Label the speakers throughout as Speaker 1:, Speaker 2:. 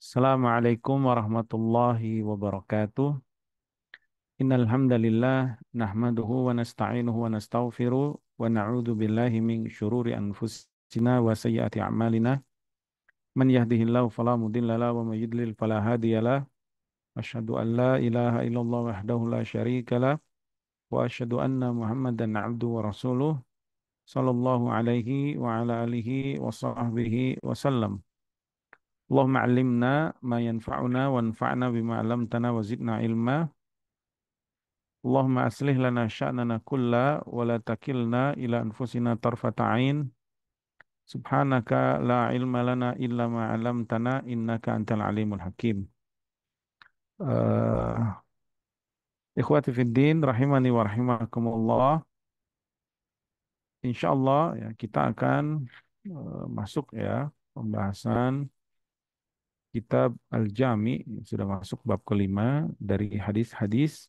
Speaker 1: Assalamualaikum warahmatullahi wabarakatuh. Innal hamdalillah nahmaduhu wa nasta'inuhu wa nastaghfiruh wa na'udzu billahi min syururi anfusina wa sayyiati a'malina. Man yahdihillahu fala mudilla lahu wa may yudlil fala hadiyalah. Asyhadu an la ilaha illallah wahdahu la syarikalah wa asyhadu anna Muhammadan 'abduhu wa rasuluh sallallahu alaihi wa ala alihi wa sahbihi wasallam. Allahumma 'allimna ma yanfa'una wanfa'na bima 'allamtana wa zidna ilma. Allahumma aslih lana sya'nana kulla wa la takilna ila anfusina tarfata ain. Subhanaka la ilma lana illa ma 'allamtana innaka antal alimul hakim. Uh, Ikhwati fid din rahimani wa rahimakumullah. Insyaallah ya kita akan masuk ya pembahasan kitab Al-Jami, sudah masuk bab kelima dari hadis-hadis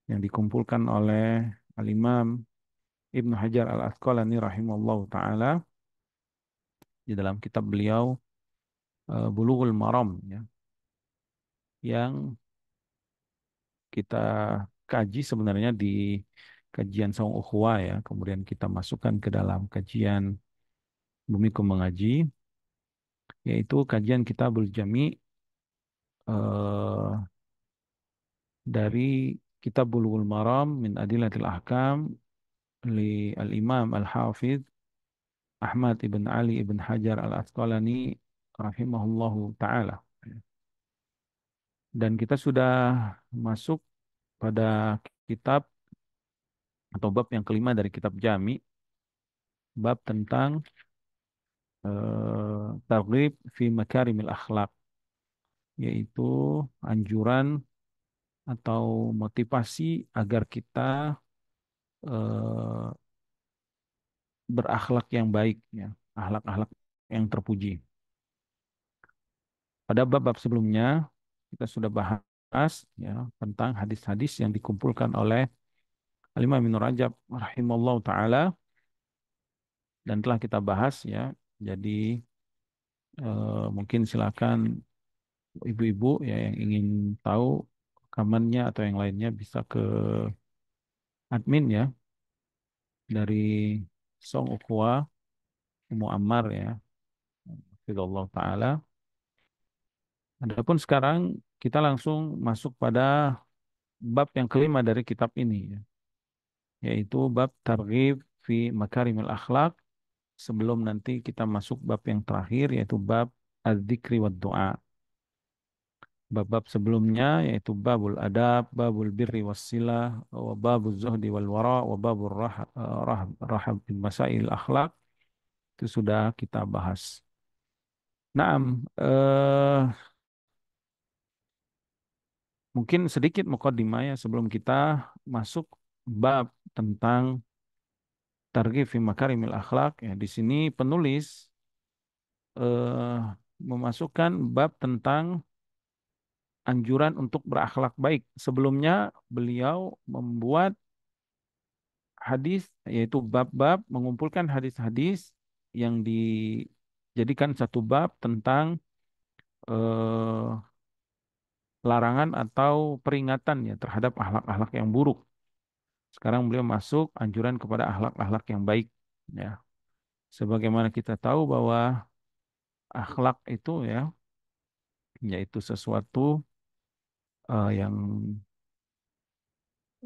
Speaker 1: yang dikumpulkan oleh Al-Imam Ibnu Hajar Al-Asqalani rahimahullah taala di dalam kitab beliau Bulughul Maram ya, yang kita kaji sebenarnya di kajian Saung Ukhuwah ya, kemudian kita masukkan ke dalam kajian Bumiku Mengaji, yaitu kajian Kitabul Jami eh, dari Kitab Bulughul Maram min Adillatil Ahkam li Al-Imam Al-Hafidh Ahmad ibn Ali ibn Hajar Al-Asqalani rahimahullahu taala. Dan kita sudah masuk pada kitab atau bab yang kelima dari kitab Jami, bab tentang targhib fi makarimil akhlak, yaitu anjuran atau motivasi agar kita eh, berakhlak yang baik, ya, akhlak-akhlak yang terpuji. Pada bab-bab sebelumnya kita sudah bahas ya tentang hadis-hadis yang dikumpulkan oleh Al-Imam Ibnu Rajab rahimallahu taala dan telah kita bahas ya. Jadi mungkin silakan ibu-ibu ya yang ingin tahu rekamannya atau yang lainnya bisa ke admin ya dari Song Ukhuwah Ummu Ammar ya. Hafizallahu taala. Adapun sekarang kita langsung masuk pada bab yang kelima dari kitab ini ya, yaitu bab targhib fi makarimil akhlak, sebelum nanti kita masuk bab yang terakhir yaitu bab az-zikri wad du'a. Bab-bab sebelumnya yaitu babul adab, babul birri wassilah, wa babul zuhdi wal wara, wa babul rahab bin masail akhlak, itu sudah kita bahas. Naam, mungkin sedikit mukaddimah ya sebelum kita masuk bab tentang targhib fi makarimil akhlak ya. Di sini penulis eh, memasukkan bab tentang anjuran untuk berakhlak baik. Sebelumnya beliau membuat hadis yaitu bab-bab mengumpulkan hadis-hadis yang dijadikan satu bab tentang eh, larangan atau peringatan ya terhadap akhlak-akhlak yang buruk. Sekarang beliau masuk anjuran kepada akhlak-akhlak yang baik ya. Sebagaimana kita tahu bahwa akhlak itu ya yaitu sesuatu yang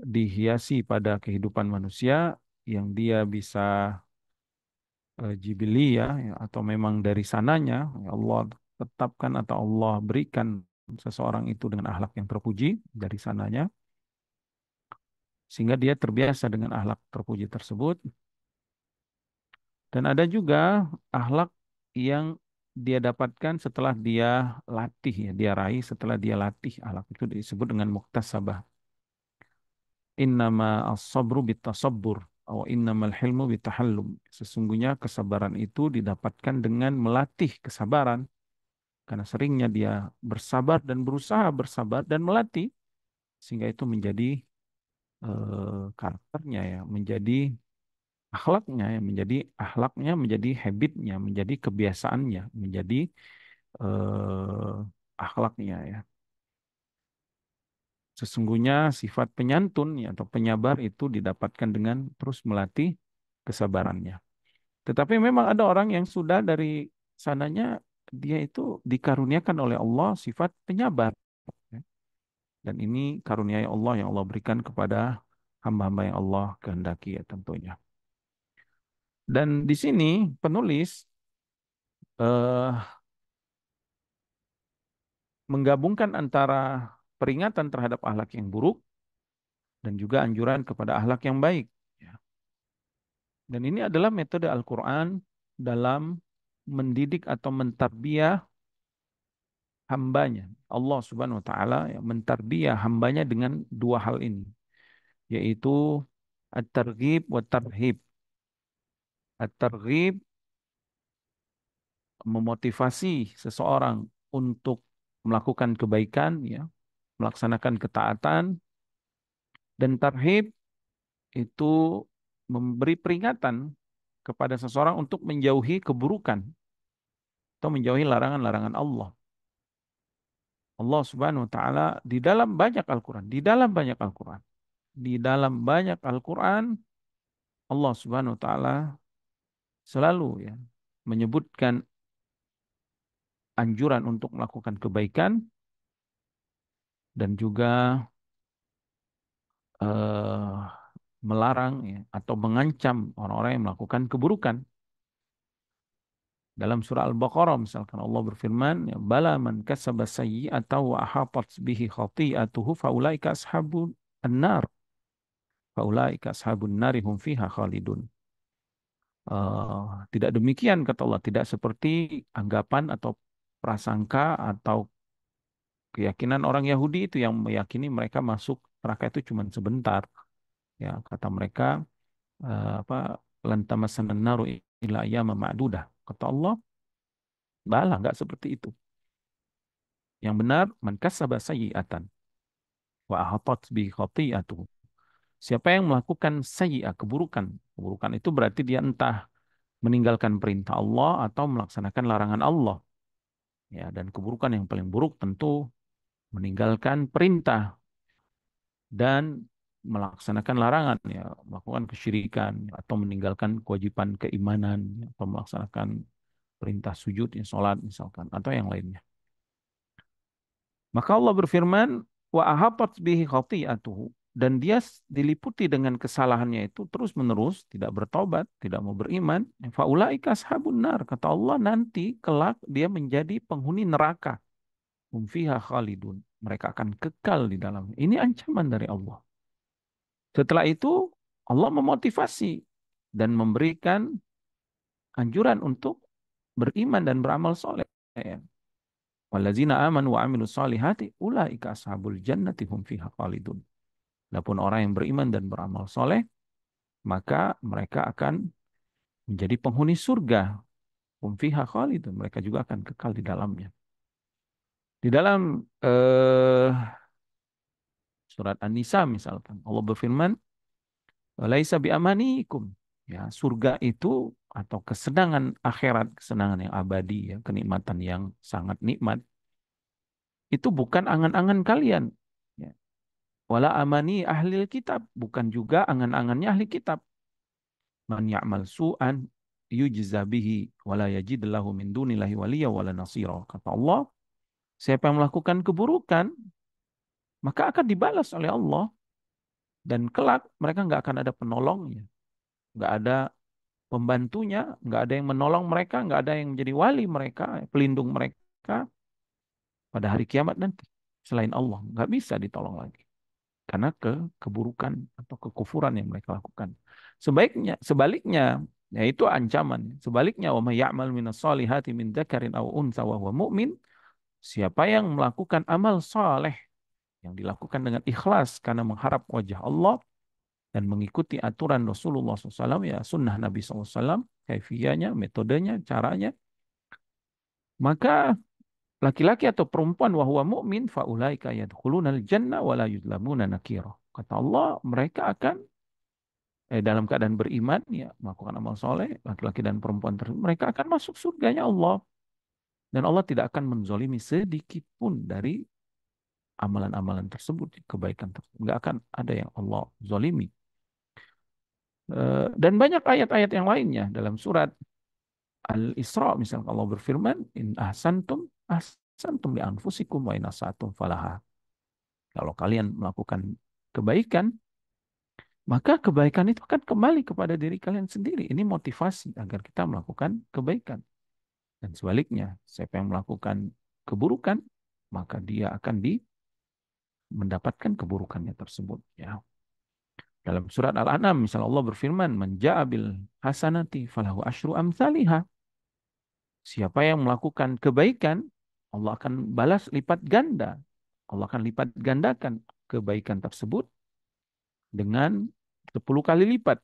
Speaker 1: dihiasi pada kehidupan manusia yang dia bisa jibili ya, atau memang dari sananya ya Allah tetapkan atau Allah berikan seseorang itu dengan akhlak yang terpuji dari sananya sehingga dia terbiasa dengan akhlak terpuji tersebut. Dan ada juga akhlak yang dia dapatkan setelah dia latih ya, dia raih setelah dia latih. Akhlak itu disebut dengan muktasabah. Innama as-sabru bitasabbur atau innamal hilmu bitahallum. Sesungguhnya kesabaran itu didapatkan dengan melatih kesabaran. Karena seringnya dia bersabar dan berusaha bersabar dan melatih. Sehingga itu menjadi karakternya ya. Menjadi akhlaknya ya. Menjadi akhlaknya, menjadi habitnya, menjadi kebiasaannya. Menjadi akhlaknya ya. Sesungguhnya sifat penyantun ya, atau penyabar itu didapatkan dengan terus melatih kesabarannya. Tetapi memang ada orang yang sudah dari sananya dia itu dikaruniakan oleh Allah sifat penyabar. Ya. Dan ini karunia Allah yang Allah berikan kepada hamba-hamba yang Allah kehendaki ya tentunya. Dan di sini penulis eh, menggabungkan antara peringatan terhadap akhlak yang buruk dan juga anjuran kepada akhlak yang baik. Ya. Dan ini adalah metode Al-Quran dalam mendidik atau mentarbiyah hambanya. Allah Subhanahu wa taala yang mentarbiyah hambanya dengan dua hal ini, yaitu at-targhib wa tarhib. At-targhib memotivasi seseorang untuk melakukan kebaikan ya, melaksanakan ketaatan, dan tarhib itu memberi peringatan kepada seseorang untuk menjauhi keburukan atau menjauhi larangan-larangan Allah. Allah Subhanahu wa taala di dalam banyak Al-Qur'an, di dalam banyak Al-Qur'an, di dalam banyak Al-Qur'an Allah Subhanahu wa taala selalu ya menyebutkan anjuran untuk melakukan kebaikan dan juga eh, melarang ya, atau mengancam orang-orang yang melakukan keburukan. Dalam surah Al-Baqarah misalkan Allah berfirman, ya, bala man kasaba sayyi'atan wa ahatat bihi khati'atuhu faulaika ashabun an-nar. Faulaika ashabun nari hum fiha khalidun. Tidak demikian kata Allah, tidak seperti anggapan atau prasangka atau keyakinan orang Yahudi itu yang meyakini mereka masuk neraka itu cuma sebentar. Ya, kata mereka apa lan tamassanan naru illa ayyaman ma'dudah. Kata Allah, balah nggak seperti itu. Yang benar man kasaba sayyi'atan wa ahatat bi khati'atuh. Siapa yang melakukan sayyi'ah, keburukan. Keburukan itu berarti dia entah meninggalkan perintah Allah atau melaksanakan larangan Allah. Ya, dan keburukan yang paling buruk tentu meninggalkan perintah dan melaksanakan larangan ya, melakukan kesyirikan atau meninggalkan kewajiban keimanan ya, atau melaksanakan perintah sujud, ya, sholat misalkan atau yang lainnya. Maka Allah berfirman, wa ahabat bihi khati'atuhu, dan dia diliputi dengan kesalahannya itu terus-menerus, tidak bertobat, tidak mau beriman. Faulaika ashabun nar, kata Allah, nanti kelak dia menjadi penghuni neraka. Hum fiha khalidun. Mereka akan kekal di dalamnya. Ini ancaman dari Allah. Setelah itu Allah memotivasi dan memberikan anjuran untuk beriman dan beramal soleh. Wallazina amanu wa amilus solihati ulaika ashabul jannati hum fiha khalidun. Adapun orang yang beriman dan beramal soleh, maka mereka akan menjadi penghuni surga. Hum fiha khalidun. Mereka juga akan kekal di dalamnya. Di dalam surat An-Nisa misalkan, Allah berfirman, "Laisa bi amanikum." Ya, surga itu atau kesenangan akhirat, kesenangan yang abadi ya, kenikmatan yang sangat nikmat, itu bukan angan-angan kalian. Ya. Wala amani ahli kitab, bukan juga angan-angannya ahli kitab. Man ya'mal su'an yujza bihi wala yajid lahu min dunillahi waliya wala nasira. Kata Allah, siapa yang melakukan keburukan, maka akan dibalas oleh Allah dan kelak mereka nggak akan ada penolongnya, nggak ada pembantunya, nggak ada yang menolong mereka, nggak ada yang menjadi wali mereka, pelindung mereka pada hari kiamat nanti. Selain Allah, nggak bisa ditolong lagi. Karena keburukan atau kekufuran yang mereka lakukan. Sebaliknya, yaitu ancaman. Sebaliknya, wa may ya'mal minas solihati min dzakarin aw untha wa huwa mu'min, siapa yang melakukan amal soleh yang dilakukan dengan ikhlas karena mengharap wajah Allah dan mengikuti aturan Rasulullah SAW, ya sunnah Nabi SAW, kaifiyahnya, metodenya, caranya, maka laki-laki atau perempuan wahwa mu'min faulaika yadkhulunal jannah wa la yudlamuna nakira. Kata Allah, mereka akan dalam keadaan beriman ya, melakukan amal soleh, laki-laki dan perempuan tersebut, mereka akan masuk surganya Allah Dan Allah tidak akan menzolimi sedikit pun dari amalan-amalan tersebut, kebaikan tersebut. Nggak akan ada yang Allah zolimi. Dan banyak ayat-ayat yang lainnya dalam surat Al-Isra, misalnya Allah berfirman, In ahsantum li anfusikum wa in asatum falaha. Kalau kalian melakukan kebaikan, maka kebaikan itu akan kembali kepada diri kalian sendiri. Ini motivasi agar kita melakukan kebaikan. Dan sebaliknya, siapa yang melakukan keburukan, maka dia akan mendapatkan keburukannya tersebut. Ya. Dalam surat Al-An'am, misalnya Allah berfirman, Menja'abil hasanati falahu asyru amthaliha. Siapa yang melakukan kebaikan, Allah akan balas lipat ganda. Allah akan lipat gandakan kebaikan tersebut dengan 10 kali lipat.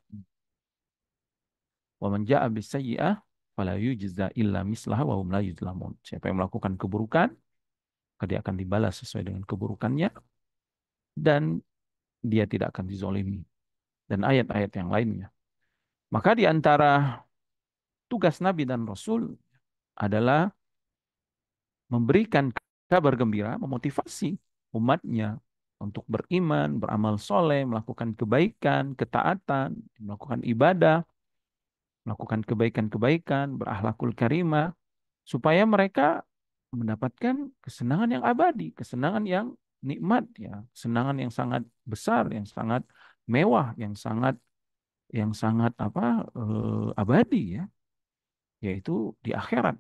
Speaker 1: Wa man jaa bisayyi'ah fala yujza illa mislaha wa hum la yuzlamun. Siapa yang melakukan keburukan, maka dia akan dibalas sesuai dengan keburukannya dan dia tidak akan dizolimi. Dan ayat-ayat yang lainnya. Maka di antara tugas Nabi dan Rasul adalah memberikan kabar gembira, memotivasi umatnya untuk beriman, beramal soleh, melakukan kebaikan, ketaatan, melakukan ibadah, melakukan kebaikan-kebaikan, berakhlakul karimah, supaya mereka mendapatkan kesenangan yang abadi, kesenangan yang nikmat, ya, kesenangan yang sangat besar, yang sangat mewah, yang sangat apa abadi, ya, yaitu di akhirat.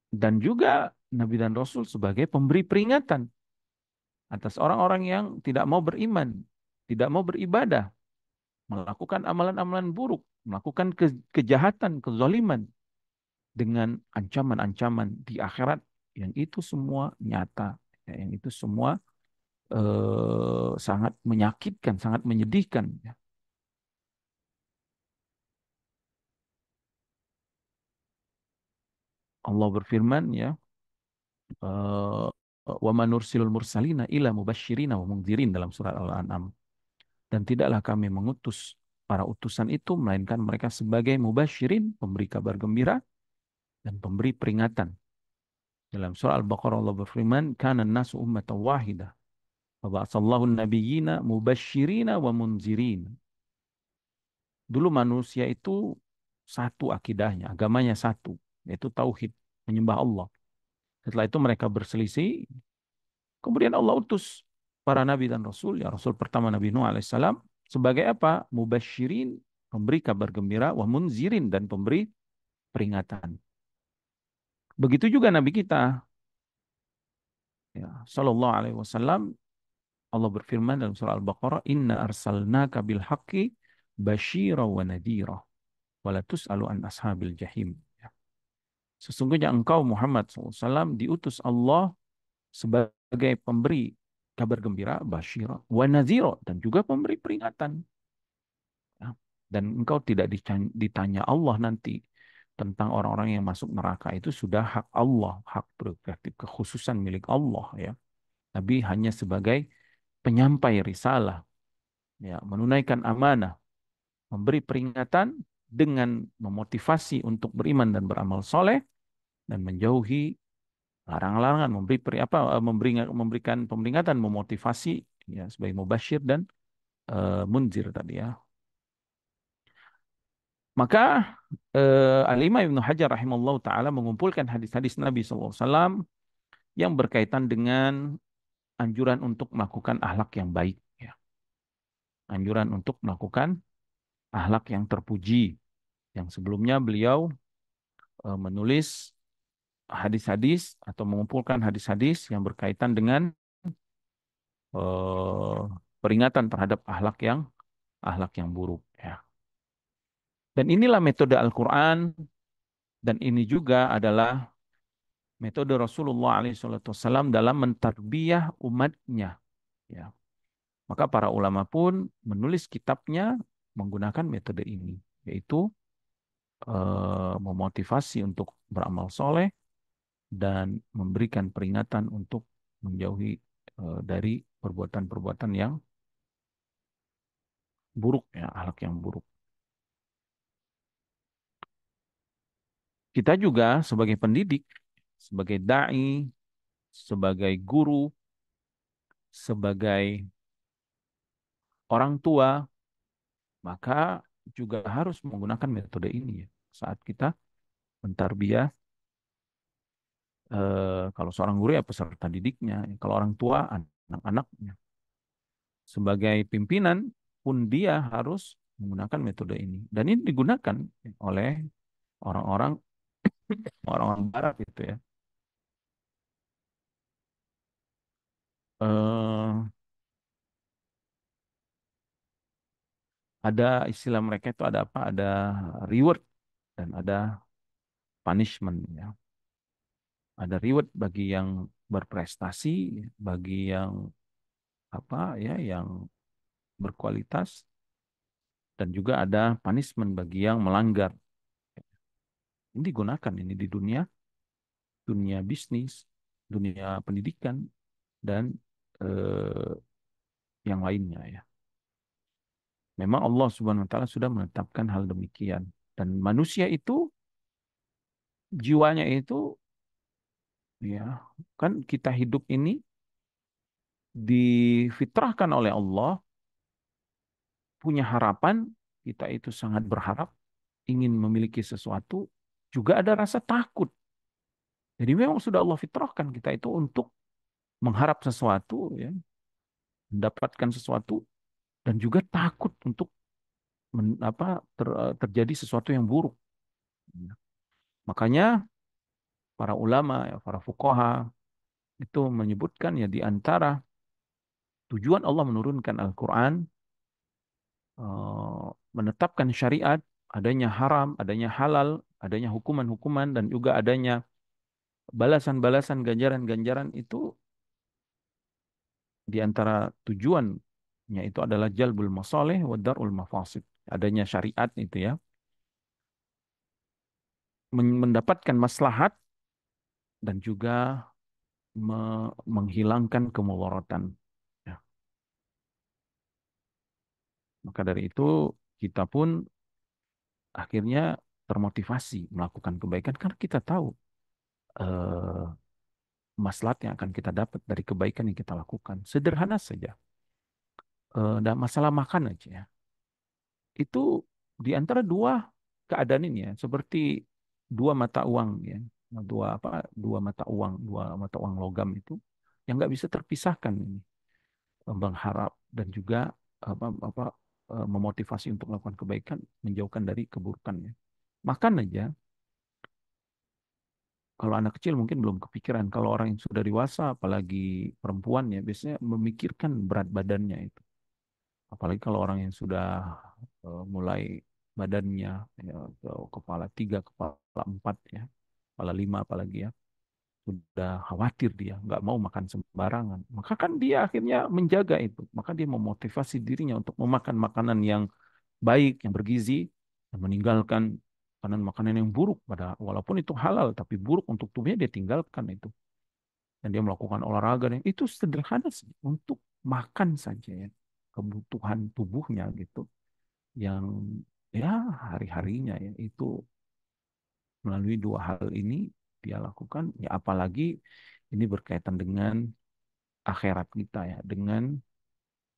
Speaker 1: Dan juga Nabi dan Rasul sebagai pemberi peringatan atas orang-orang yang tidak mau beriman, tidak mau beribadah, melakukan amalan-amalan buruk, melakukan kejahatan, kezaliman dengan ancaman-ancaman di akhirat yang itu semua nyata, ya, yang itu semua sangat menyakitkan, sangat menyedihkan. Ya. Allah berfirman, ya, wa manursilul mursalina ila mubasyirina wa mungdzirin dalam surat Al-An'am. Dan tidaklah kami mengutus para utusan itu, melainkan mereka sebagai mubasyirin, pemberi kabar gembira, dan pemberi peringatan. Dalam surah Al-Baqarah Allah berfirman, Kana nasu ummatan wahidah, wa ba'asallahu nabiyyina mubasyirina wa munzirin. Dulu manusia itu satu akidahnya, agamanya satu, yaitu tauhid, menyembah Allah. Setelah itu mereka berselisih, kemudian Allah utus para nabi dan rasul, ya rasul pertama Nabi Nuh alaihissalam, sebagai apa? Mubasyirin, pemberi kabar gembira, wa munzirin, dan pemberi peringatan. Begitu juga Nabi kita, ya, Sallallahu Alaihi Wasallam, Allah berfirman dalam surah Al-Baqarah, Inna arsalnaka bil haqqi basyira wa nadira, wa la tus'alu an ashabil jahim. Ya. Sesungguhnya engkau Muhammad SAW diutus Allah sebagai pemberi kabar gembira, basyira, wa nadhira, dan juga pemberi peringatan. Ya. Dan engkau tidak ditanya Allah nanti tentang orang-orang yang masuk neraka, itu sudah hak Allah, hak prerogatif kekhususan milik Allah, ya. Nabi hanya sebagai penyampai risalah, ya, menunaikan amanah, memberi peringatan dengan memotivasi untuk beriman dan beramal soleh dan menjauhi larangan-larangan, memberikan peringatan, memotivasi, ya, sebagai mubasyir dan munzir tadi, ya. Maka Al-Imam Ibnu Hajar rahimahullah taala mengumpulkan hadis-hadis Nabi SAW yang berkaitan dengan anjuran untuk melakukan akhlak yang baik, ya. Anjuran untuk melakukan akhlak yang terpuji. Yang sebelumnya beliau menulis hadis-hadis atau mengumpulkan hadis-hadis yang berkaitan dengan eh, peringatan terhadap akhlak yang buruk, ya. Dan inilah metode Al-Quran, dan ini juga adalah metode Rasulullah SAW dalam mentarbiyah umatnya. Ya. Maka para ulama pun menulis kitabnya menggunakan metode ini, yaitu memotivasi untuk beramal soleh dan memberikan peringatan untuk menjauhi dari perbuatan-perbuatan yang buruk, ya, akhlak yang buruk. Kita juga sebagai pendidik sebagai dai, sebagai guru, sebagai orang tua, maka juga harus menggunakan metode ini ya. Saat kita mentarbiyah, kalau seorang guru ya peserta didiknya, kalau orang tua anak-anaknya. Sebagai pimpinan pun dia harus menggunakan metode ini. Dan ini digunakan oleh orang-orang orang-orang Barat gitu ya. Eh, ada istilah mereka itu ada apa? Ada reward dan ada punishment ya. Ada reward bagi yang berprestasi, bagi yang apa ya, yang berkualitas, dan juga ada punishment bagi yang melanggar. Ini digunakan ini di dunia dunia bisnis, dunia pendidikan, dan eh, yang lainnya ya. Memang Allah Subhanahu wa taala sudah menetapkan hal demikian, dan manusia itu jiwanya itu ya, kan kita hidup ini difitrahkan oleh Allah, punya harapan, kita itu sangat berharap ingin memiliki sesuatu, juga ada rasa takut. Jadi memang sudah Allah fitrahkan kita itu untuk mengharap sesuatu ya, mendapatkan sesuatu, dan juga takut untuk terjadi sesuatu yang buruk. Makanya para ulama, ya, para fuqaha itu menyebutkan ya di antara tujuan Allah menurunkan Al-Quran, eh, menetapkan syariat, adanya haram, adanya halal, adanya hukuman-hukuman, dan juga adanya balasan-balasan, ganjaran-ganjaran itu di antara tujuannya itu adalah jalbul masalih wa darul mafasid. Adanya syariat itu ya, mendapatkan maslahat dan juga menghilangkan kemudaratan. Ya. Maka dari itu kita pun akhirnya termotivasi melakukan kebaikan karena kita tahu eh, maslahat yang akan kita dapat dari kebaikan yang kita lakukan. Sederhana saja. Dan masalah makan aja ya. Itu di antara dua keadaan ini ya, seperti dua mata uang ya, dua apa, dua mata uang logam itu yang nggak bisa terpisahkan ini, mengharap dan juga apa memotivasi untuk melakukan kebaikan, menjauhkan dari keburukan ya. Makan aja, kalau anak kecil mungkin belum kepikiran, kalau orang yang sudah dewasa, apalagi perempuan ya, biasanya memikirkan berat badannya itu. Apalagi kalau orang yang sudah mulai badannya ya, kepala tiga, kepala empat ya, kepala lima apalagi ya, sudah khawatir dia, nggak mau makan sembarangan. Maka kan dia akhirnya menjaga itu. Maka dia memotivasi dirinya untuk memakan makanan yang baik, yang bergizi, dan meninggalkan makanan-makanan yang buruk. Walaupun itu halal, tapi buruk untuk tubuhnya dia tinggalkan itu. Dan dia melakukan olahraga. Dan itu sederhana sih, untuk makan saja ya, kebutuhan tubuhnya gitu. Yang ya hari-harinya ya, itu melalui dua hal ini dia lakukan. Ya apalagi ini berkaitan dengan akhirat kita ya, dengan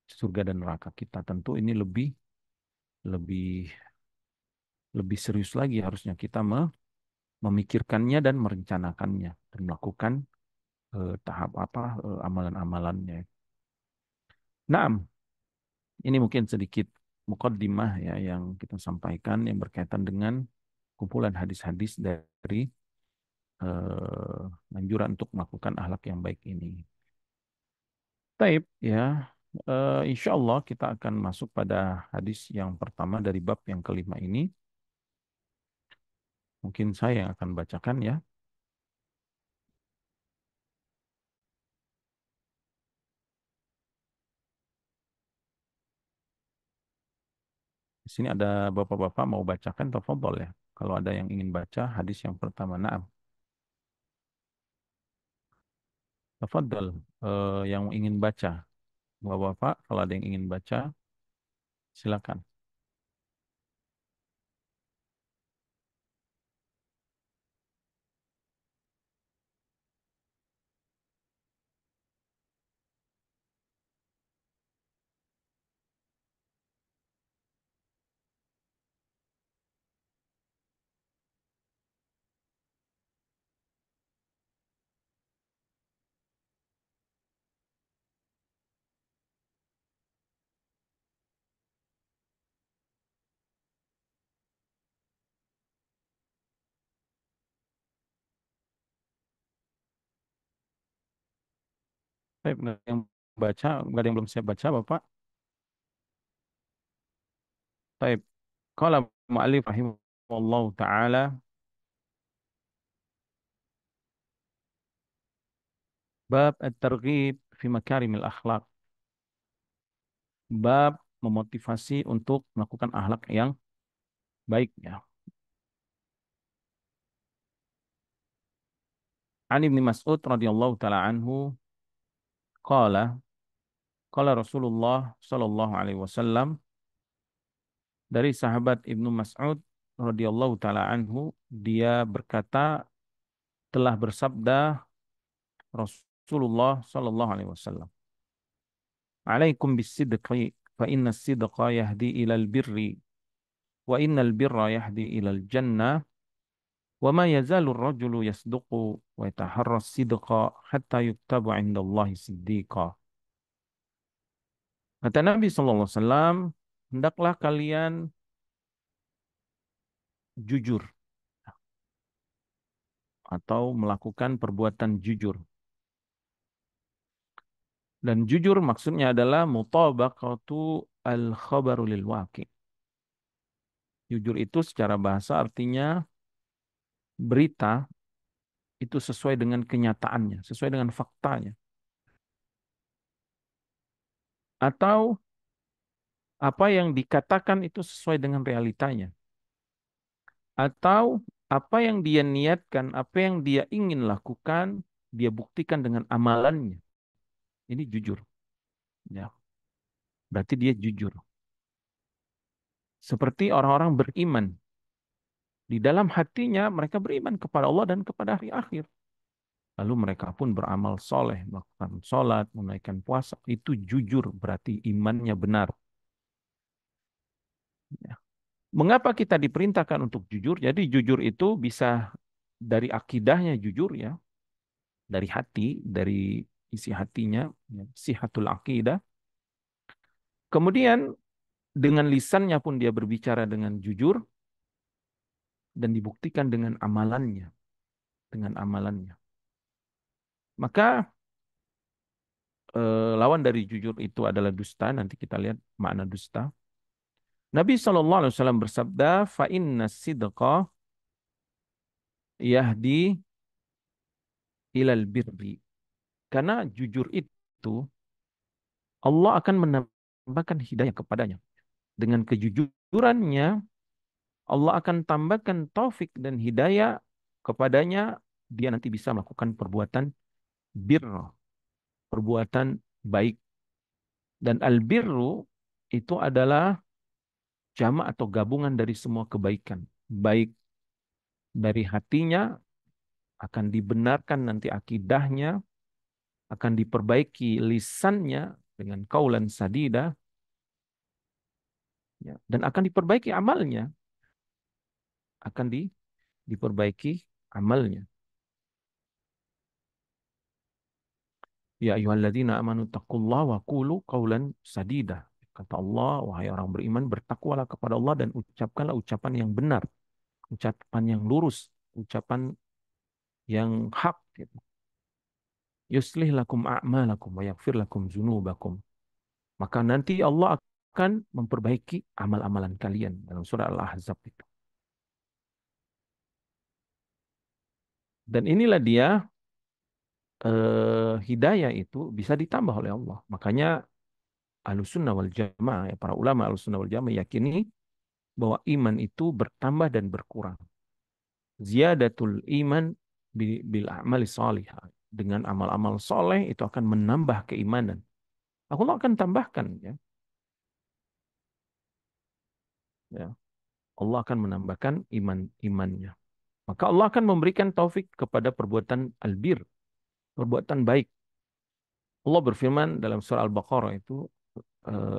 Speaker 1: surga dan neraka kita. Tentu ini lebih lebih lebih serius lagi harusnya kita memikirkannya dan merencanakannya dan melakukan tahap apa amalan-amalannya. Nah, ini mungkin sedikit mukaddimah ya yang kita sampaikan yang berkaitan dengan kumpulan hadis-hadis dari anjuran untuk melakukan akhlak yang baik ini. Taib ya, insya Allah kita akan masuk pada hadis yang pertama dari bab yang kelima ini. Mungkin saya yang akan bacakan ya. Di sini ada bapak-bapak mau bacakan, tafadhol ya. Kalau ada yang ingin baca hadis yang pertama, naam. Tafadhol, yang ingin baca. Bapak-bapak, kalau ada yang ingin baca, silakan. Baik, nggak ada yang baca, nggak ada yang belum siap baca, Bapak. Baik, qala mu'allif rahimahullah taala bab at-targhib fi makarimil akhlak. Bab memotivasi untuk melakukan akhlak yang baik ya. An Ibnu Mas'ud radhiyallahu taala anhu qala qala Rasulullah sallallahu alaihi wasallam, dari sahabat Ibnu Mas'ud radhiyallahu taala anhu, dia berkata, telah bersabda Rasulullah sallallahu alaihi wasallam, "Alaikum bis-sidqi fa inna as-sidqa yahdi ilal birri wa innal birra yahdi ilal jannah wa ma yazalu ar-rajulu yasduqu wa yataharra as-sidqa hatta yuktabu 'indallahi siddiqa." Kata Nabi sallallahu alaihi wasallam, hendaklah kalian jujur atau melakukan perbuatan jujur. Dan jujur maksudnya adalah mutabaqatu al-khabaru lil waqi'. Jujur itu secara bahasa artinya berita itu sesuai dengan kenyataannya, sesuai dengan faktanya. Atau apa yang dikatakan itu sesuai dengan realitanya. Atau apa yang dia niatkan, apa yang dia ingin lakukan, dia buktikan dengan amalannya. Ini jujur. Ya, berarti dia jujur. Seperti orang-orang beriman. Di dalam hatinya mereka beriman kepada Allah dan kepada hari akhir. Lalu mereka pun beramal soleh, melakukan sholat, menunaikan puasa. Itu jujur, berarti imannya benar. Ya. Mengapa kita diperintahkan untuk jujur? Jadi jujur itu bisa dari akidahnya jujur ya, dari hati, dari isi hatinya, ya, sihatul akidah. Kemudian dengan lisannya pun dia berbicara dengan jujur dan dibuktikan dengan amalannya, dengan amalannya. Maka lawan dari jujur itu adalah dusta. Nanti kita lihat makna dusta. Nabi SAW bersabda, fa inna sidqa yahdi ilal birri. Karena jujur itu Allah akan menambahkan hidayah kepadanya. Dengan kejujurannya Allah akan tambahkan taufik dan hidayah kepadanya. Dia nanti bisa melakukan perbuatan bir, perbuatan baik. Dan albirru itu adalah jamak atau gabungan dari semua kebaikan. Baik dari hatinya, akan dibenarkan nanti akidahnya, akan diperbaiki lisannya dengan kaulan sadida, ya, dan akan diperbaiki amalnya, akan diperbaiki amalnya. Ya ayyuhalladzina amanu taqullaha wa qulu qaulan sadida. Kata Allah, wahai orang beriman, bertakwalah kepada Allah dan ucapkanlah ucapan yang benar, ucapan yang lurus, ucapan yang hak. Gitu. Yuslih lakum a'malakum wa yaghfir lakum dzunubakum. Maka nanti Allah akan memperbaiki amal-amalan kalian dalam surah Al-Ahzab itu. Dan inilah dia hidayah itu bisa ditambah oleh Allah. Makanya Ahlussunnah wal Jamaah, ya, para ulama Ahlussunnah wal Jamaah yakini bahwa iman itu bertambah dan berkurang. Ziyadatul iman bil a'mali salihah. Dengan amal-amal soleh itu akan menambah keimanan. Allah akan tambahkan ya. Ya. Allah akan menambahkan imannya. Maka Allah akan memberikan taufik kepada perbuatan albir, perbuatan baik. Allah berfirman dalam surah Al-Baqarah itu,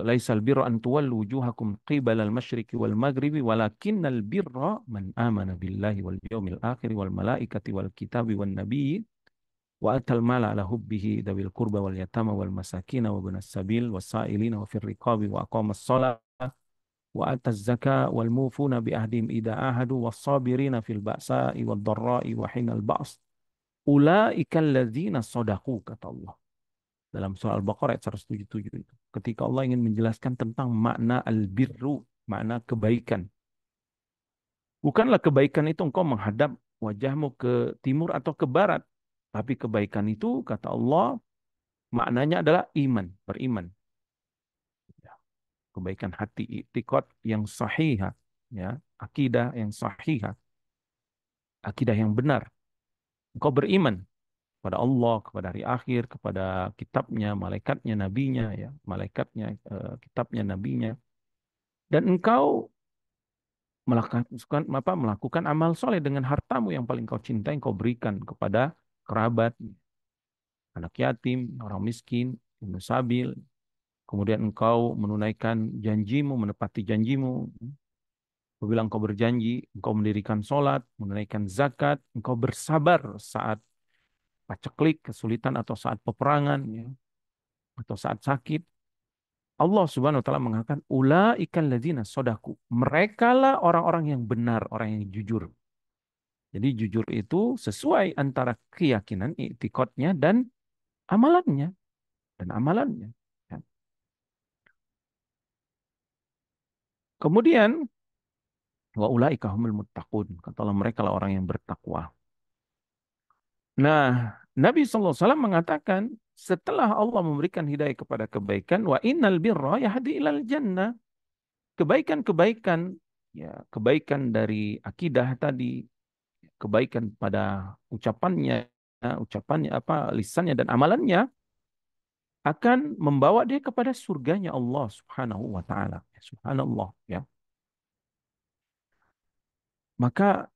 Speaker 1: laisal birra an tuwallu wujuhakum qibala al-masyriqi wal maghribi walakinnal birra man amana billahi wal yawmil akhir wal malaikati wal kitabi wan nabiyyi wa atal mala ala hubbihi dawil qurba wal yatama wal masakin wa ibnas sabil wasailina wa fir riqabi wa aqamas shalah wa ataz zakah wal mufuna bi ahdihim idza ahadu was sabirina fil ba'sa'i wad dharra'i wa hinal ba's ulaika alladzina shadaqu, kata Allah. dalam surah Al-Baqarah ayat 177 itu. Ketika Allah ingin menjelaskan tentang makna al-birru, makna kebaikan. Bukanlah kebaikan itu engkau menghadap wajahmu ke timur atau ke barat. Tapi kebaikan itu, kata Allah, maknanya adalah iman, beriman. Ya, kebaikan hati, i'tiqad yang sahih, ya, akidah yang sahih, akidah yang benar. Engkau beriman kepada Allah, kepada hari akhir, kepada kitabnya, malaikatnya, nabinya, ya, malaikatnya, kitabnya, nabinya. Dan engkau melakukan amal soleh dengan hartamu yang paling kau cintai, engkau berikan kepada kerabat, anak yatim, orang miskin, ibnu sabil. Kemudian engkau menunaikan janjimu, menepati janjimu. Apabila engkau berjanji, engkau mendirikan sholat, menunaikan zakat, engkau bersabar saat paceklik, kesulitan atau saat peperangan, ya, atau saat sakit. Allah Subhanahu wa taala mengatakan ulaikal ladzina sodaku. Merekalah orang-orang yang benar, orang yang jujur. Jadi jujur itu sesuai antara keyakinan, iktikadnya amalannya dan amalannya. Ya. Kemudian wa ulaika humul muttaqun. Katalah mereka lah orang yang bertakwa. Nah, Nabi SAW mengatakan setelah Allah memberikan hidayah kepada kebaikan, wa innal birra yahdi ilal jannah. Kebaikan-kebaikan, ya, kebaikan dari akidah tadi, kebaikan pada ucapannya, ucapannya apa, lisannya dan amalannya akan membawa dia kepada surganya Allah Subhanahu wa taala. Subhanallah, ya. Maka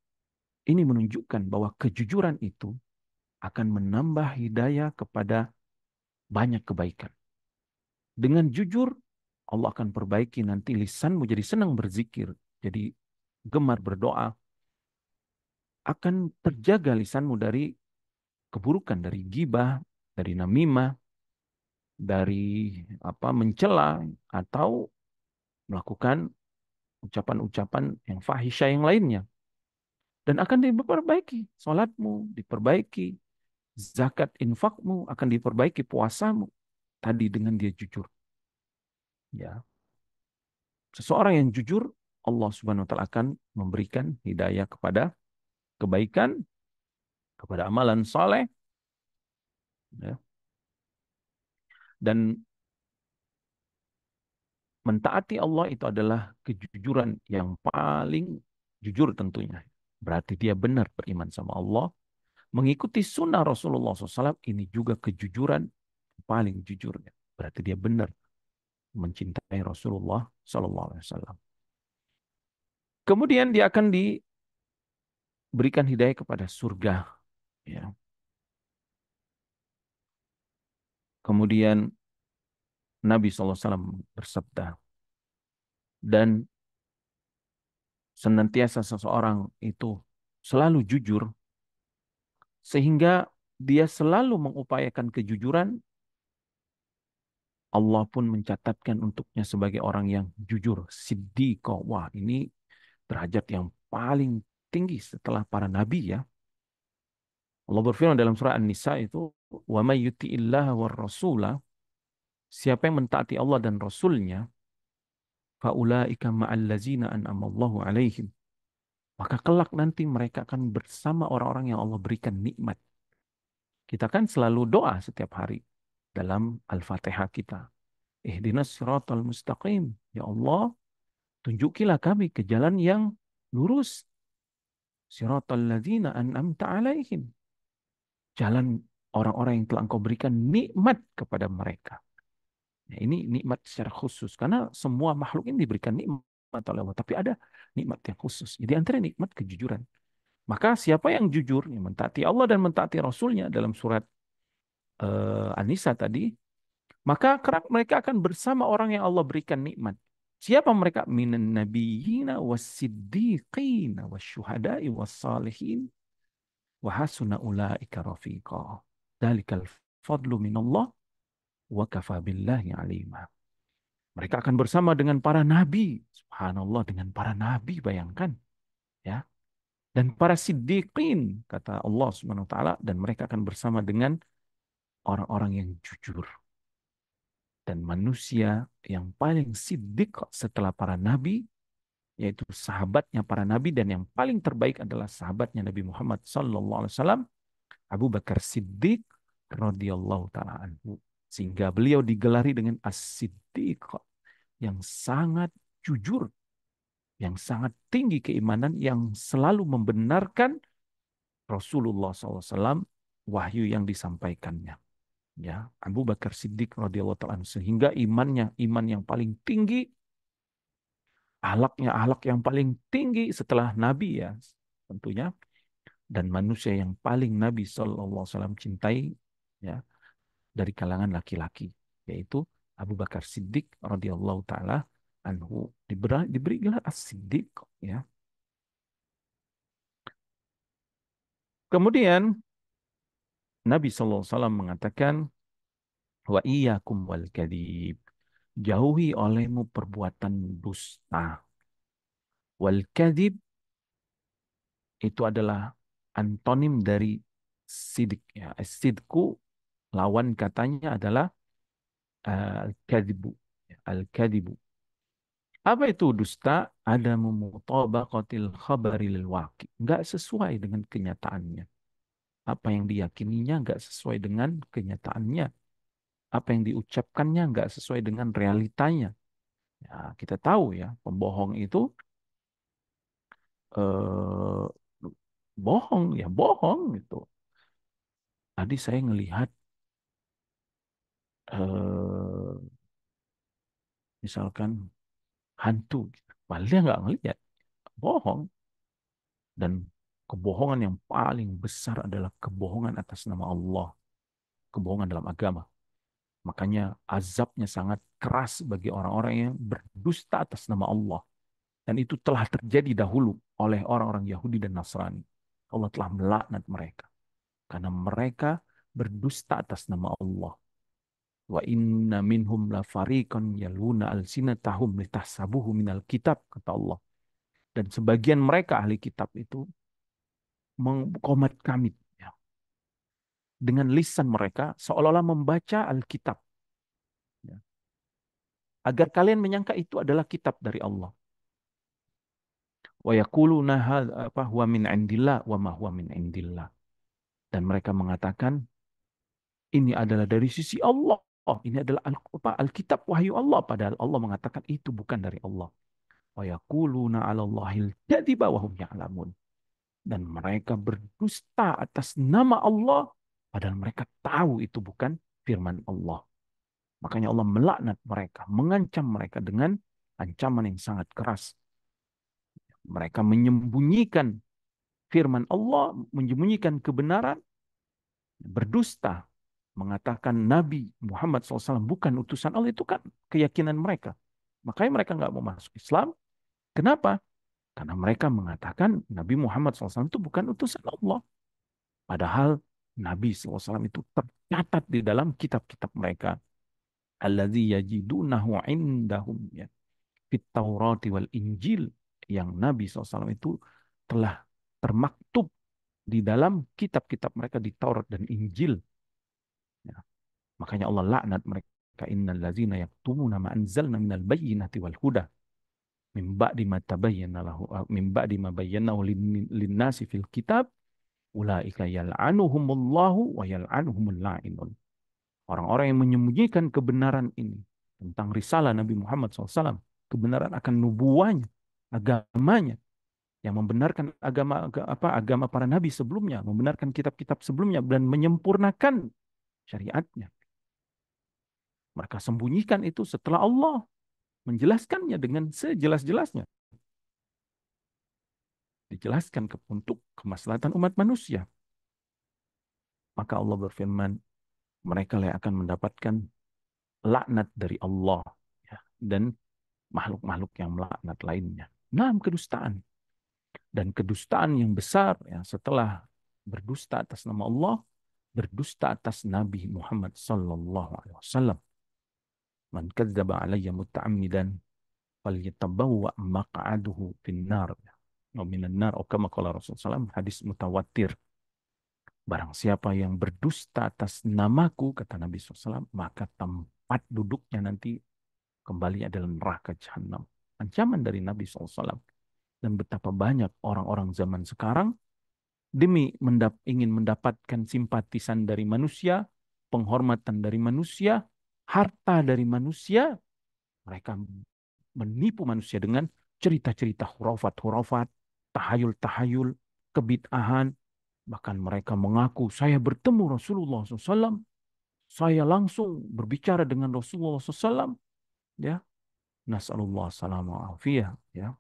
Speaker 1: ini menunjukkan bahwa kejujuran itu akan menambah hidayah kepada banyak kebaikan. Dengan jujur, Allah akan perbaiki nanti lisanmu jadi senang berzikir, jadi gemar berdoa, akan terjaga lisanmu dari keburukan, dari gibah, dari namimah, dari mencela atau melakukan ucapan-ucapan yang fahisyah yang lainnya. Dan akan diperbaiki salatmu, diperbaiki zakat infakmu, akan diperbaiki puasamu tadi dengan dia jujur. Ya, seseorang yang jujur, Allah Subhanahu wa taala akan memberikan hidayah kepada kebaikan, kepada amalan saleh, ya. Dan mentaati Allah itu adalah kejujuran yang paling jujur tentunya. Berarti dia benar beriman sama Allah. Mengikuti sunnah Rasulullah SAW ini juga kejujuran paling jujurnya. Berarti dia benar mencintai Rasulullah SAW. Kemudian dia akan diberikan hidayah kepada surga. Ya. Kemudian Nabi SAW bersabda, dan senantiasa seseorang itu selalu jujur, sehingga dia selalu mengupayakan kejujuran, Allah pun mencatatkan untuknya sebagai orang yang jujur, siddiqah. Wah, ini derajat yang paling tinggi setelah para nabi, ya. Allah berfirman dalam surah An-Nisa itu, "Wa may yuti'illaha war rasula", siapa yang mentaati Allah dan Rasulnya, faulaika ma'allazina an'amallahu alaihim. Maka kelak nanti mereka akan bersama orang-orang yang Allah berikan nikmat. Kita kan selalu doa setiap hari dalam Al-Fatihah kita. Ihdinas siratal mustaqim. Ya Allah, tunjukilah kami ke jalan yang lurus. Siratal ladzina an'amta alaihim. Jalan orang-orang yang telah engkau berikan nikmat kepada mereka. Ya, ini nikmat secara khusus. Karena semua makhluk ini diberikan nikmat oleh Allah. Tapi ada nikmat yang khusus. Jadi antara nikmat kejujuran. Maka siapa yang jujur, yang mentaati Allah dan mentaati Rasulnya dalam surat An-Nisa tadi, maka mereka akan bersama orang yang Allah berikan nikmat. Siapa mereka? Minan nabiyyina was-siddiqina wasyuhada'i was-salihin wa hasuna ulaika rafiqa. Dalikal fadlu minallah wa kafa billahi alima. Mereka akan bersama dengan para nabi. Subhanallah, dengan para nabi, bayangkan, ya. Dan para siddiqin, kata Allah Subhanahu wa taala, dan mereka akan bersama dengan orang-orang yang jujur. Dan manusia yang paling siddiq setelah para nabi, yaitu sahabatnya para nabi, dan yang paling terbaik adalah sahabatnya Nabi Muhammad SAW, Abu Bakar Siddiq radhiyallahu taala anhu. Sehingga beliau digelari dengan As-Siddiq, yang sangat jujur, yang sangat tinggi keimanan, yang selalu membenarkan Rasulullah SAW, wahyu yang disampaikannya. Ya, Abu Bakar Siddiq radhiyallahu taala anhu, sehingga imannya iman yang paling tinggi, ahlaknya ahlak yang paling tinggi setelah Nabi ya tentunya, dan manusia yang paling Nabi SAW cintai ya dari kalangan laki-laki, yaitu Abu Bakar Siddiq radhiyallahu taala anhu, diberi gelar As-Siddiq ya. Kemudian Nabi SAW mengatakan, wa iyyakum wal kadhib, jauhi olehmu perbuatan dusta. Wal kadhib itu adalah antonim dari sidik ya. Sidku lawan katanya adalah al-kadhibu. Al-kadhibu. Apa itu dusta? Ada mutabaqatil khabari lil waqi. Enggak sesuai dengan kenyataannya. Apa yang diyakininya enggak sesuai dengan kenyataannya. Apa yang diucapkannya enggak sesuai dengan realitanya. Ya, kita tahu ya, pembohong itu eh, bohong ya, bohong gitu. Tadi saya ngelihat misalkan hantu, gitu. Padahal dia nggak ngelihat, bohong. Dan kebohongan yang paling besar adalah kebohongan atas nama Allah, kebohongan dalam agama. Makanya azabnya sangat keras bagi orang-orang yang berdusta atas nama Allah. Dan itu telah terjadi dahulu oleh orang-orang Yahudi dan Nasrani. Allah telah melaknat mereka karena mereka berdusta atas nama Allah. Wa inna minhum la fariqan yaluna alsinatahum litahsabuhu minal kitab, kata Allah. Dan sebagian mereka ahli kitab itu mengkomat kami ya, dengan lisan mereka seolah-olah membaca Alkitab ya, agar kalian menyangka itu adalah kitab dari Allah. Wa yaquluna apa huwa min indillah wa ma huwa min indillah. Dan mereka mengatakan ini adalah dari sisi Allah. Oh, ini adalah Alkitab wahyu Allah, padahal Allah mengatakan itu bukan dari Allah. Wa yaquluna 'alallahil kadziba wa hum ya'lamun. Dan mereka berdusta atas nama Allah, padahal mereka tahu itu bukan firman Allah. Makanya Allah melaknat mereka, mengancam mereka dengan ancaman yang sangat keras. Mereka menyembunyikan firman Allah, menyembunyikan kebenaran, berdusta, mengatakan Nabi Muhammad SAW bukan utusan Allah. Itu kan keyakinan mereka. Makanya mereka nggak mau masuk Islam. Kenapa? Karena mereka mengatakan Nabi Muhammad SAW itu bukan utusan Allah. Padahal Nabi SAW itu tercatat di dalam kitab-kitab mereka. Alladzi yajidunahu indahum ya. Fit Taurati wal Injil. Yang Nabi SAW itu telah termaktub di dalam kitab-kitab mereka di Taurat dan Injil. Ya. Makanya Allah laknat mereka. Innal ladzina yaktumuna ma anzalna minal bayyinati wal huda min ba'di ma tabayyana lahu min ba'di ma bayyanahu lin-nasi fil kitab ulaika yal'anuhumullahu wa yal'anuhumul la'inun. Orang-orang yang menyembunyikan kebenaran ini tentang risalah Nabi Muhammad SAW, kebenaran akan nubuahnya, agamanya, yang membenarkan agama para nabi sebelumnya, membenarkan kitab-kitab sebelumnya dan menyempurnakan syariatnya. Mereka sembunyikan itu setelah Allah menjelaskannya dengan sejelas-jelasnya. Dijelaskan untuk kemaslahatan umat manusia. Maka Allah berfirman, mereka yang akan mendapatkan laknat dari Allah ya, dan makhluk-makhluk yang melaknat lainnya. Nah, kedustaan. Dan kedustaan yang besar ya, setelah berdusta atas nama Allah, berdusta atas Nabi Muhammad sallallahu alaihi wasallam. Man kadzdzaba alayya muta'ammidan falyatabawwa maq'aduhu finnar. Wa minan nar, atau kama qala Rasulullah SAW, hadis mutawatir. Barang siapa yang berdusta atas namaku, kata Nabi SAW, maka tempat duduknya nanti kembali adalah neraka jahanam. Ancaman dari Nabi SAW. Dan betapa banyak orang-orang zaman sekarang demi ingin mendapatkan simpatisan dari manusia, penghormatan dari manusia, harta dari manusia, mereka menipu manusia dengan cerita-cerita hurafat-hurafat, tahayul-tahayul, kebid'ahan. Bahkan mereka mengaku, saya bertemu Rasulullah SAW, saya langsung berbicara dengan Rasulullah SAW, ya. Nas'alullah salam wa afiyah, ya.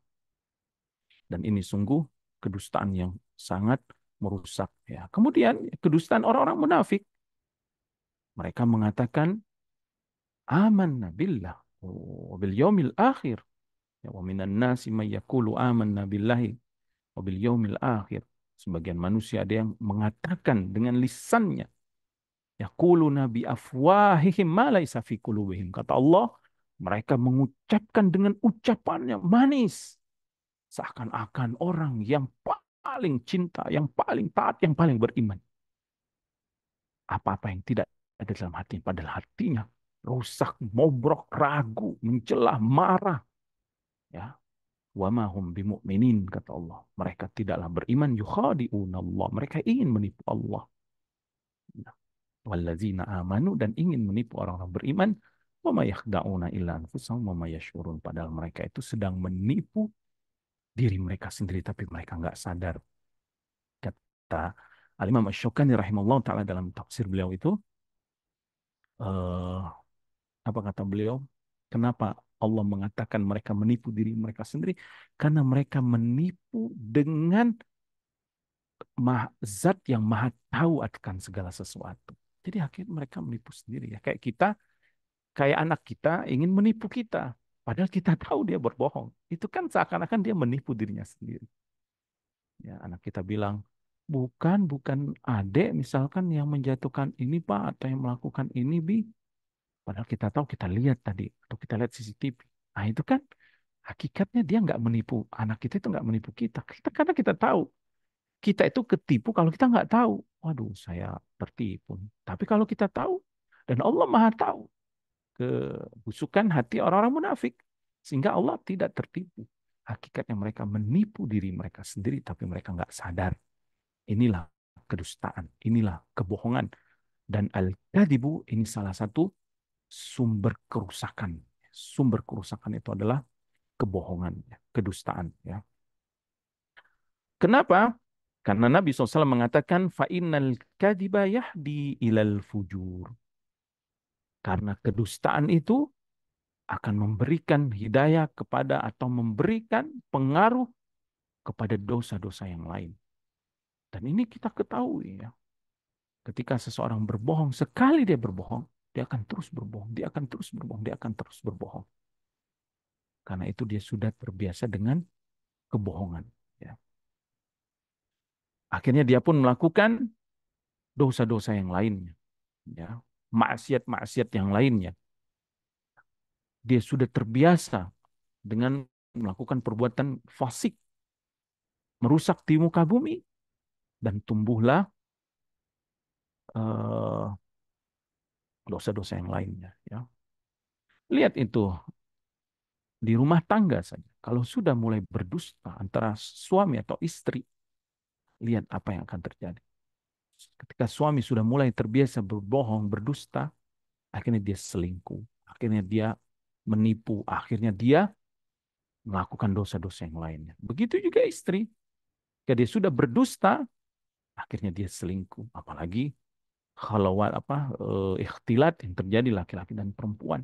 Speaker 1: Dan ini sungguh kedustaan yang sangat merusak, ya. Kemudian kedustaan orang-orang munafik. Mereka mengatakan amanna billah wa bil yaumil akhir. Ya, wa minan nasi may yaqulu amanna billahi wa bil yaumil akhir. Sebagian manusia ada yang mengatakan dengan lisannya, yaquluna bi afwahihim ma laisa fi qulubihim. Kata Allah, mereka mengucapkan dengan ucapannya manis, seakan-akan orang yang paling cinta, yang paling taat, yang paling beriman. Apa-apa yang tidak ada dalam hati, padahal hatinya rusak, mobrok, ragu, mencela, marah. Ya, wa ma hum bimu'minin, kata Allah. Mereka tidaklah beriman, yukhadi'un Allah. Mereka ingin menipu Allah. Nah, wallazina amanu, dan ingin menipu orang-orang beriman. Wa ma yakhda'una illa anfusahum wa ma yash'urun. Padahal mereka itu sedang menipu diri mereka sendiri, tapi mereka nggak sadar. Kata Al-Imam Asy-Syaukani rahimahullah ta'ala dalam tafsir beliau itu, eh, apa kata beliau? Kenapa Allah mengatakan mereka menipu diri mereka sendiri? Karena mereka menipu dengan zat yang maha tahu akan segala sesuatu. Jadi akhirnya mereka menipu sendiri ya. Kayak kita, kayak anak kita ingin menipu kita. Padahal kita tahu dia berbohong. Itu kan seakan-akan dia menipu dirinya sendiri. Ya, anak kita bilang, bukan adek misalkan yang menjatuhkan ini Pak, atau yang melakukan ini Bi. Padahal kita tahu, kita lihat tadi, atau kita lihat CCTV. Nah itu kan hakikatnya dia nggak menipu. Anak kita itu nggak menipu kita. Karena kita tahu. Kita itu ketipu kalau kita nggak tahu. Waduh, saya tertipu. Tapi kalau kita tahu, dan Allah Maha tahu kebusukan hati orang-orang munafik, sehingga Allah tidak tertipu. Hakikatnya mereka menipu diri mereka sendiri, tapi mereka nggak sadar. Inilah kedustaan, inilah kebohongan. Dan al-kadibu ini salah satu sumber kerusakan. Sumber kerusakan itu adalah kebohongan, ya, kedustaan. Ya. Kenapa? Karena Nabi SAW mengatakan fa'innal kadiba yahdi ilal fujur. Karena kedustaan itu akan memberikan hidayah kepada atau memberikan pengaruh kepada dosa-dosa yang lain. Dan ini kita ketahui ya. Ketika seseorang berbohong, sekali dia berbohong, dia akan terus berbohong, dia akan terus berbohong, dia akan terus berbohong. Karena itu dia sudah terbiasa dengan kebohongan. Ya. Akhirnya dia pun melakukan dosa-dosa yang lainnya. Ya. Maksiat-maksiat yang lainnya. Dia sudah terbiasa dengan melakukan perbuatan fasik, merusak di muka bumi, dan tumbuhlah eh, dosa-dosa yang lainnya. Ya. Lihat itu di rumah tangga saja. Kalau sudah mulai berdusta antara suami atau istri, lihat apa yang akan terjadi. Ketika suami sudah mulai terbiasa berbohong, berdusta, akhirnya dia selingkuh, akhirnya dia menipu, akhirnya dia melakukan dosa-dosa yang lainnya. Begitu juga istri. Ketika dia sudah berdusta, akhirnya dia selingkuh. Apalagi kalau ikhtilat yang terjadi laki-laki dan perempuan.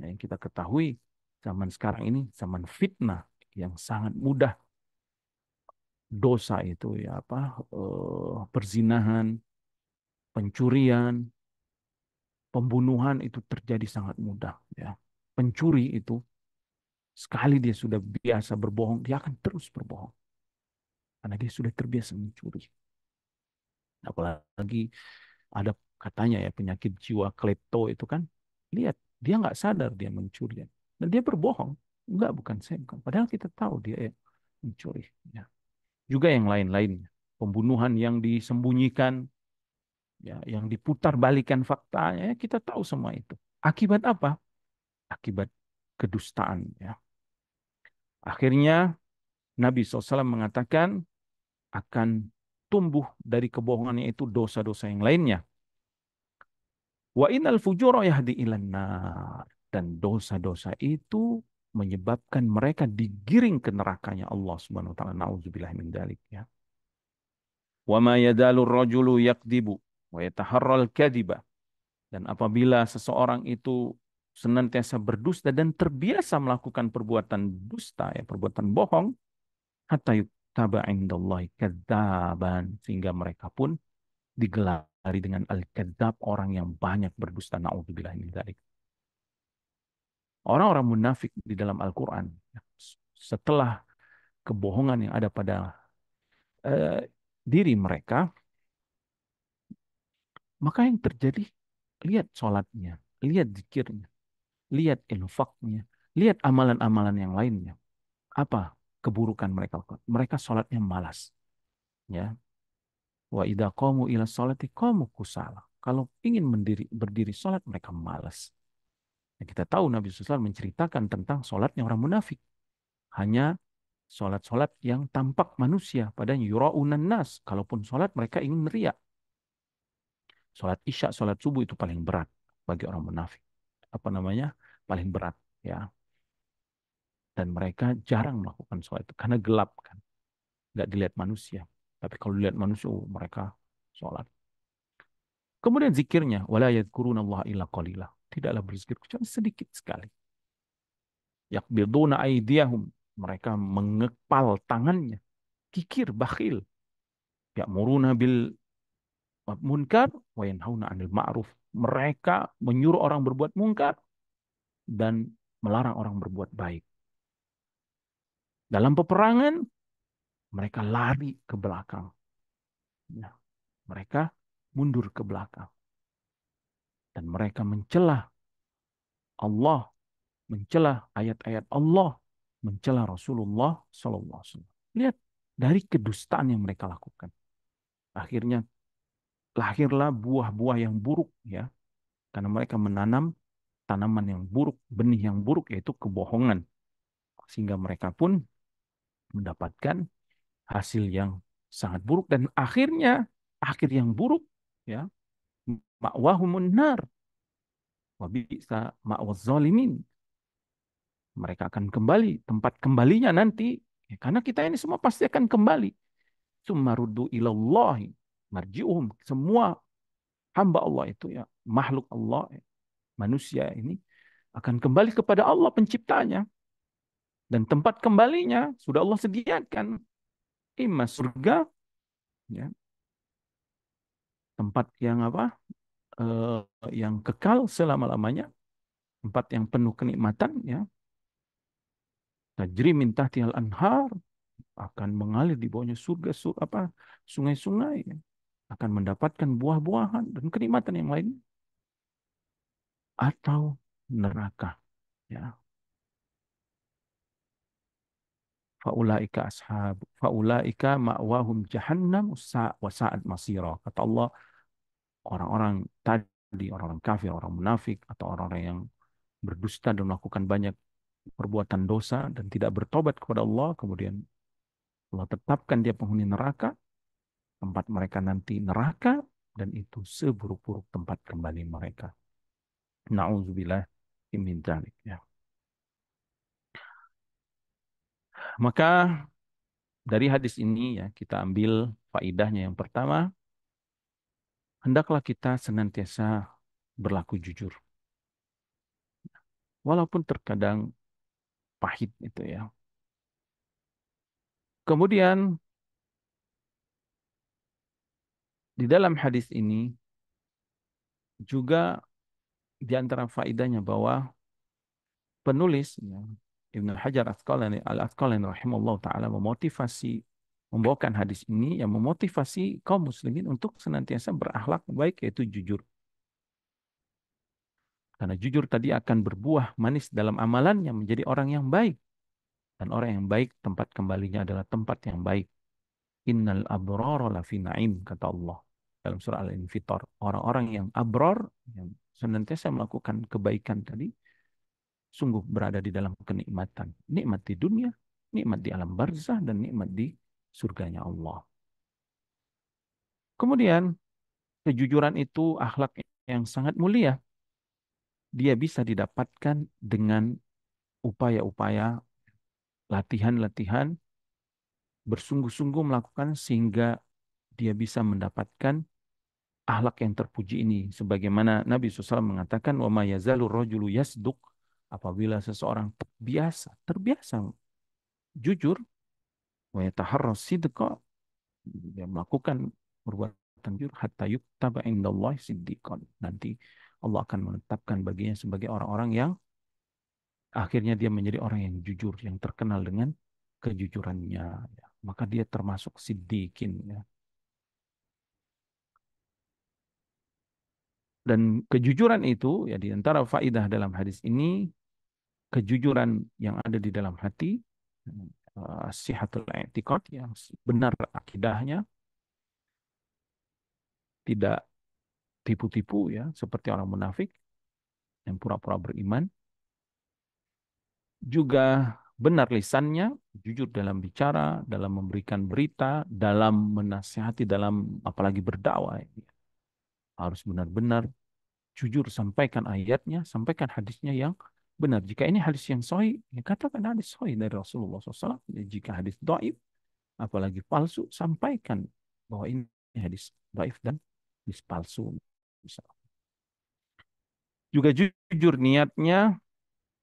Speaker 1: Nah, yang kita ketahui zaman sekarang ini zaman fitnah yang sangat mudah dosa itu ya perzinahan, pencurian, pembunuhan itu terjadi sangat mudah ya. Pencuri itu sekali dia sudah biasa berbohong, dia akan terus berbohong karena dia sudah terbiasa mencuri. Apalagi ada katanya ya penyakit jiwa klepto itu kan, lihat dia nggak sadar dia mencuri dan dia berbohong, enggak bukan saya bukan, padahal kita tahu dia mencuri. Ya. Juga yang lain-lainnya, pembunuhan yang disembunyikan, ya, yang diputar balikan faktanya, ya, kita tahu semua itu. Akibat apa? Akibat kedustaan. Ya. Akhirnya Nabi SAW mengatakan akan tumbuh dari kebohongannya itu dosa-dosa yang lainnya. Wa innal fujura yahdi ilan nar. Dan dosa-dosa itu menyebabkan mereka digiring ke nerakanya Allah Subhanahu wa taala. Nauzubillah min dzalik ya. Wa ma yadalu rajulu yakdibu wa yataharral kadiba. Dan apabila seseorang itu senantiasa berdusta dan terbiasa melakukan perbuatan dusta, ya, perbuatan bohong, hatta yuktaba indallahi kadzaban, sehingga mereka pun digelari dengan al-kadzab, orang yang banyak berdusta. Naudzubillah min dzalik. Orang-orang munafik di dalam Al-Quran, ya, setelah kebohongan yang ada pada eh, diri mereka, maka yang terjadi, lihat sholatnya, lihat zikirnya, lihat infaknya, lihat amalan-amalan yang lainnya. Apa keburukan mereka lakukan? Mereka sholatnya malas. Ya. Wa idza qamu ila sholati qamu kusala. Kalau ingin berdiri sholat, mereka malas. Ya, kita tahu Nabi SAW menceritakan tentang sholatnya orang munafik. Hanya sholat-sholat yang tampak manusia. Padahal yura'unan nas. Kalaupun sholat, mereka ingin riak. Sholat isya, sholat subuh itu paling berat bagi orang munafik. Apa namanya? Paling berat. Ya. Dan mereka jarang melakukan sholat itu karena gelap kan, nggak dilihat manusia. Tapi kalau dilihat manusia, mereka sholat. Kemudian zikirnya, wala yadhkurunallaha illa qalila. Tidaklah berzikir kecuali sedikit sekali. Yaqbiduna aydiyahum. Mereka mengepal tangannya. Kikir, bakhil. Ya'muruna bil munkar wa yanhauna 'anil ma'ruf. Mereka menyuruh orang berbuat munkar dan melarang orang berbuat baik. Dalam peperangan, mereka lari ke belakang. Nah, mereka mundur ke belakang. Dan mereka mencela Allah, mencela ayat-ayat Allah, mencela Rasulullah SAW. Lihat dari kedustaan yang mereka lakukan. Akhirnya lahirlah buah-buah yang buruk ya, karena mereka menanam tanaman yang buruk, benih yang buruk, yaitu kebohongan. Sehingga mereka pun mendapatkan hasil yang sangat buruk, dan akhirnya akhir yang buruk ya, ma'wahumun nar wa bi'sa ma'waz zalimin. Mereka akan kembali, tempat kembalinya nanti, ya, karena kita ini semua pasti akan kembali. Summa ruddu ilallahi marji'uhum. Semua hamba Allah itu ya, makhluk Allah, manusia ini akan kembali kepada Allah penciptanya. Dan tempat kembalinya sudah Allah sediakan. Imma surga, ya, tempat yang apa? Eh, yang kekal selama-lamanya, tempat yang penuh kenikmatan, ya. Tajri min tahtihal anhar, akan mengalir di bawahnya surga, apa, sungai-sungai, ya. Akan mendapatkan buah-buahan dan kenikmatan yang lain, atau neraka, ya. Faulaika ma'wahum jahannam wa sa'at masira. Kata Allah, orang-orang tadi, orang-orang kafir, orang munafik, atau orang-orang yang berdusta dan melakukan banyak perbuatan dosa dan tidak bertobat kepada Allah, kemudian Allah tetapkan dia penghuni neraka, tempat mereka nanti neraka, dan itu seburuk-buruk tempat kembali mereka. Na'udzubillah min dzalik, ya. Maka dari hadis ini ya, kita ambil faidahnya. Yang pertama, hendaklah kita senantiasa berlaku jujur. Walaupun terkadang pahit itu ya. Kemudian di dalam hadis ini juga di antara faidahnya bahwa penulis ya, Ibnu Hajar Al-Asqalani rahimahullah taala memotivasi, membawakan hadis ini yang memotivasi kaum muslimin untuk senantiasa berakhlak baik, yaitu jujur. Karena jujur tadi akan berbuah manis dalam amalannya, menjadi orang yang baik. Dan orang yang baik tempat kembalinya adalah tempat yang baik. Innal abrara lafi na'im, kata Allah. dalam surah Al-Infitor. Orang-orang yang abror, yang senantiasa melakukan kebaikan tadi, sungguh berada di dalam kenikmatan. Nikmat di dunia, nikmat di alam barzah, dan nikmat di surganya Allah. Kemudian, kejujuran itu akhlak yang sangat mulia. Dia bisa didapatkan dengan upaya-upaya, latihan-latihan, bersungguh-sungguh melakukan sehingga dia bisa mendapatkan akhlak yang terpuji ini. Sebagaimana Nabi SAW mengatakan, wa ma yazalu rajulu yasduq, apabila seseorang terbiasa jujur, wa yataharras sidqa, dia melakukan perbuatan jujur, hatta yuktaba indallahi siddiqan. Nanti Allah akan menetapkan baginya sebagai orang-orang yang akhirnya dia menjadi orang yang jujur, yang terkenal dengan kejujurannya. Ya. Maka dia termasuk siddiqin. Ya. Dan kejujuran itu, ya di antara faidah dalam hadis ini, kejujuran yang ada di dalam hati, sihatul i'tiqad, yang benar akidahnya, tidak tipu-tipu ya, seperti orang munafik yang pura-pura beriman, juga benar lisannya, jujur dalam bicara, dalam memberikan berita, dalam menasihati, dalam apalagi berdakwah. Harus benar-benar jujur, sampaikan ayatnya, sampaikan hadisnya yang benar. Jika ini hadis yang sahih, ya katakan hadis sahih dari Rasulullah SAW. Jika hadis dhaif, apalagi palsu, sampaikan bahwa ini hadis dhaif dan hadis palsu. Juga jujur niatnya,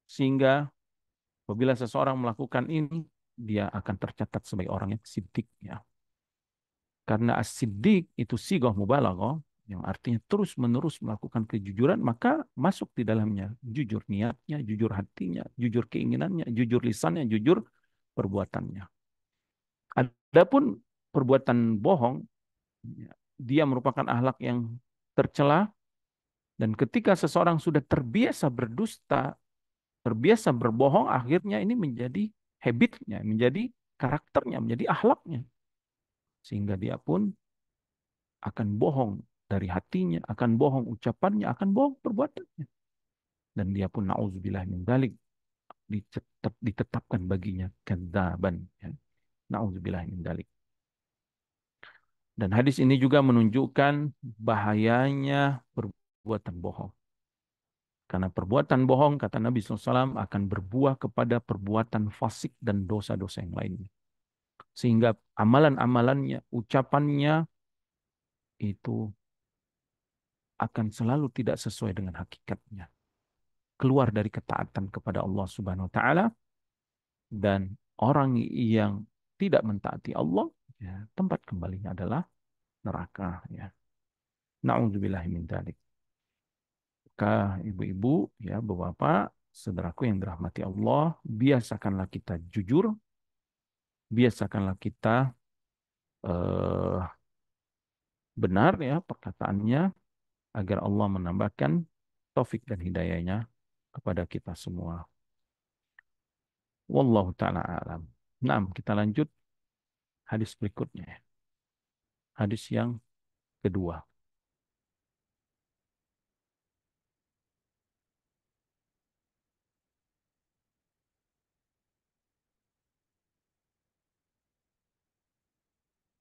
Speaker 1: sehingga apabila seseorang melakukan ini, dia akan tercatat sebagai orang yang siddiq. Ya. Karena as-siddiq itu sigoh mubalaghah, yang artinya terus-menerus melakukan kejujuran, maka masuk di dalamnya jujur niatnya, jujur hatinya, jujur keinginannya, jujur lisannya, jujur perbuatannya. Adapun perbuatan bohong, ya, dia merupakan akhlak yang tercela, dan ketika seseorang sudah terbiasa berdusta, terbiasa berbohong, akhirnya ini menjadi habitnya, menjadi karakternya, menjadi akhlaknya. Sehingga dia pun akan bohong dari hatinya, akan bohong ucapannya, akan bohong perbuatannya. Dan dia pun na'udzubillah min dzalik, ditetapkan baginya kadzaban. Ya. Na'udzubillah min dzalik. Dan hadis ini juga menunjukkan bahayanya perbuatan bohong. Karena perbuatan bohong, kata Nabi SAW, akan berbuah kepada perbuatan fasik dan dosa-dosa yang lainnya. Sehingga amalan-amalannya, ucapannya itu akan selalu tidak sesuai dengan hakikatnya. Keluar dari ketaatan kepada Allah Subhanahu wa taala, dan orang yang tidak mentaati Allah, ya, tempat kembalinya adalah neraka, ya. Nauzubillahi min dzalik. Ibu-ibu, ya, bapak-bapak, saudaraku yang dirahmati Allah, biasakanlah kita jujur, biasakanlah kita eh, benar ya perkataannya, agar Allah menambahkan taufik dan hidayahnya kepada kita semua. Wallahu ta'ala alam. Nah, kita lanjut hadis berikutnya. Hadis yang kedua.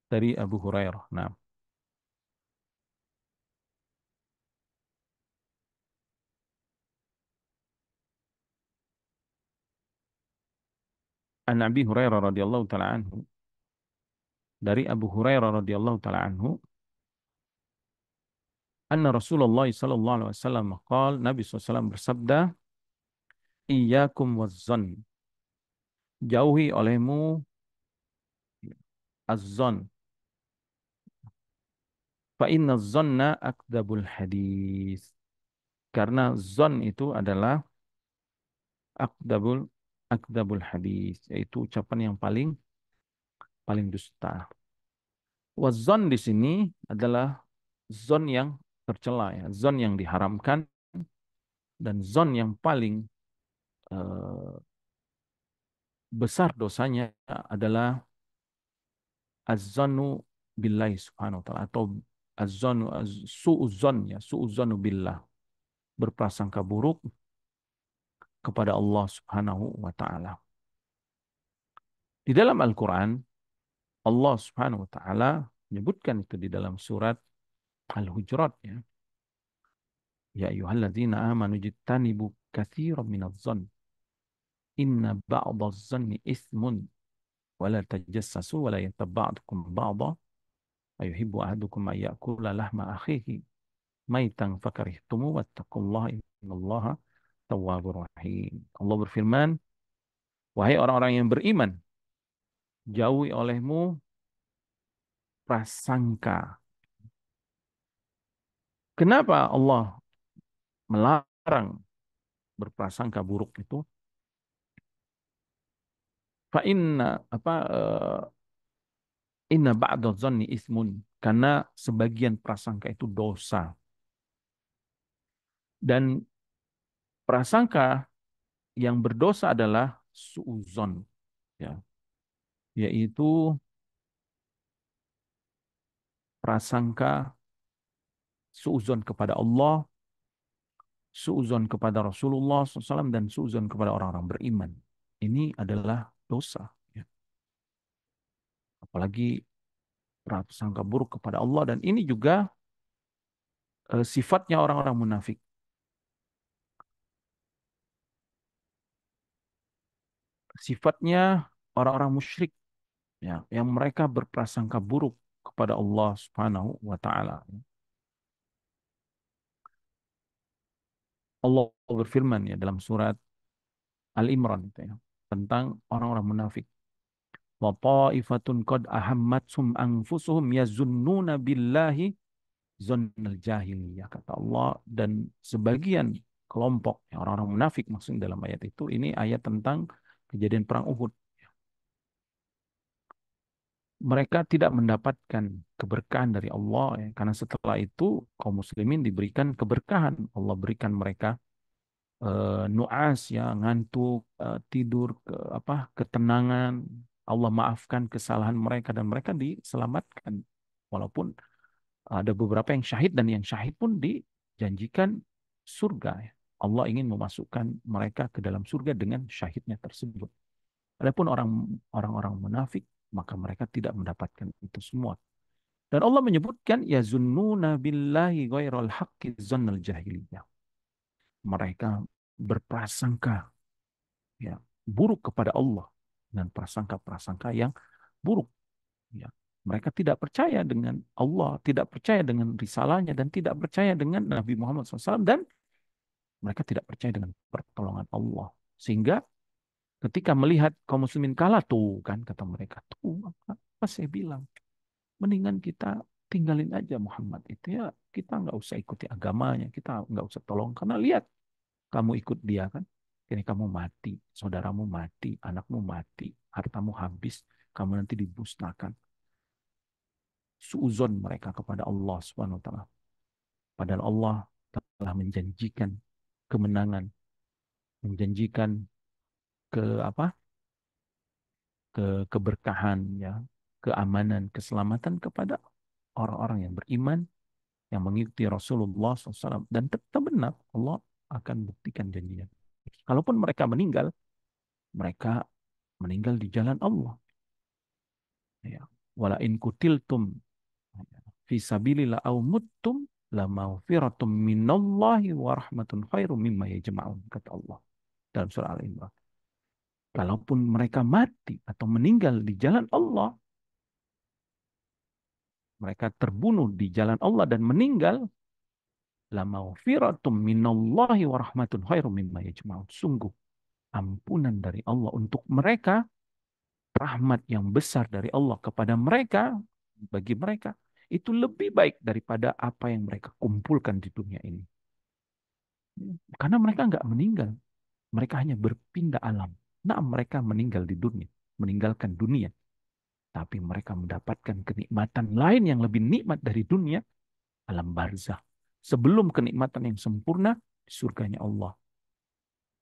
Speaker 1: Dari Abu Hurairah. Nah, an Abi Hurairah radhiyallahu taala anhu, dari Abu Hurairah radhiyallahu taala anhu, anna Rasulullah sallallahu alaihi wasallam qaal, Nabi SAW bersabda, iyyakum wazzan, jauhi olehmu az-zan, fa inna zanna akdzabul hadis. Karena zon itu adalah akdzabul akdzabul hadis, yaitu ucapan yang paling paling dusta. Wazon di sini adalah zon yang tercela, ya, zon yang diharamkan, dan zon yang paling eh, besar dosanya adalah az-zanu billahi subhanahu wa ta'ala, atau su'uzon ya, su'uzonu billah, berprasangka buruk kepada Allah Subhanahu wa taala. Di dalam Al-Qur'an Allah Subhanahu wa taala menyebutkan itu di dalam surat Al-Hujurat ya. Ya ayyuhalladzina amanu jtanibu katsiran minadh-dhann inna ba'dadh-dhanni itsmun wa la tajassasu wa la yaghtab ba'dukum ba'dha ayuhibbu ahadukum ay ya'kula lahma akhihi maitan fakarihtumu wattaqullaha innallaha tawwabur rahim. Allah berfirman, wahai orang-orang yang beriman, jauhi olehmu prasangka. Kenapa Allah melarang berprasangka buruk itu? Fa inna ba'da dzanni ismun, karena sebagian prasangka itu dosa. Dan prasangka yang berdosa adalah suuzon ya, yaitu prasangka suuzon kepada Allah, suuzon kepada Rasulullah SAW, dan suuzon kepada orang-orang beriman. Ini adalah dosa ya. Apalagi prasangka buruk kepada Allah, dan ini juga sifatnya orang-orang munafik. Sifatnya orang-orang musyrik ya, yang mereka berprasangka buruk kepada Allah Subhanahu wa taala. Allah berfirman ya dalam surat Al-Imran itu ya, tentang orang-orang munafik. Wa ta'ifatun qad ahammatsum anfusuhum yazunnuna billahi zannal jahiliyah, kata Allah. Dan sebagian kelompok ya, orang-orang munafik maksudnya dalam ayat itu, ini ayat tentang kejadian perang Uhud. Mereka tidak mendapatkan keberkahan dari Allah ya, karena setelah itu kaum muslimin diberikan keberkahan. Allah berikan mereka nuas ya, ngantuk, tidur, ketenangan. Allah maafkan kesalahan mereka dan mereka diselamatkan. Walaupun ada beberapa yang syahid, dan yang syahid pun dijanjikan surga ya. Allah ingin memasukkan mereka ke dalam surga dengan syahidnya tersebut. Adapun orang-orang munafik, maka mereka tidak mendapatkan itu semua. Dan Allah menyebutkan ya zunnuna billahi ghairal haqqi dzannal jahiliyah. Mereka berprasangka ya buruk kepada Allah dan prasangka-prasangka yang buruk ya. Mereka tidak percaya dengan Allah, tidak percaya dengan risalahnya, dan tidak percaya dengan Nabi Muhammad SAW, dan mereka tidak percaya dengan pertolongan Allah. Sehingga ketika melihat kaum muslimin kalah, tuh kan kata mereka, tuh apa saya bilang, mendingan kita tinggalin aja Muhammad itu ya, kita nggak usah ikuti agamanya, kita nggak usah tolong, karena lihat kamu ikut dia kan, ini kamu mati, saudaramu mati, anakmu mati, hartamu habis, kamu nanti dimusnahkan. Suuzon mereka kepada Allah Subhanahu wa taala. Padahal Allah telah menjanjikan kemenangan, menjanjikan ke apa? Keberkahan ya, keamanan, keselamatan kepada orang-orang yang beriman, yang mengikuti Rasulullah SAW, dan tetap benar Allah akan buktikan janjinya. Kalaupun mereka meninggal, mereka meninggal di jalan Allah. Ya. Wala in kutiltum fi sabilillah aw muttum la maghfiratum minallahi wa rahmatun khairum mimma yajma'un, kata Allah dalam surah Al-Imran. Kalaupun mereka mati atau meninggal di jalan Allah, mereka terbunuh di jalan Allah dan meninggal, la maghfiratum minallahi wa rahmatun khairum mimma yajma'un. Sungguh ampunan dari Allah untuk mereka, rahmat yang besar dari Allah kepada mereka, bagi mereka, itu lebih baik daripada apa yang mereka kumpulkan di dunia ini. Karena mereka nggak meninggal, mereka hanya berpindah alam. Nah, mereka meninggal di dunia, meninggalkan dunia. Tapi mereka mendapatkan kenikmatan lain yang lebih nikmat dari dunia, alam barzah. Sebelum kenikmatan yang sempurna, surganya Allah.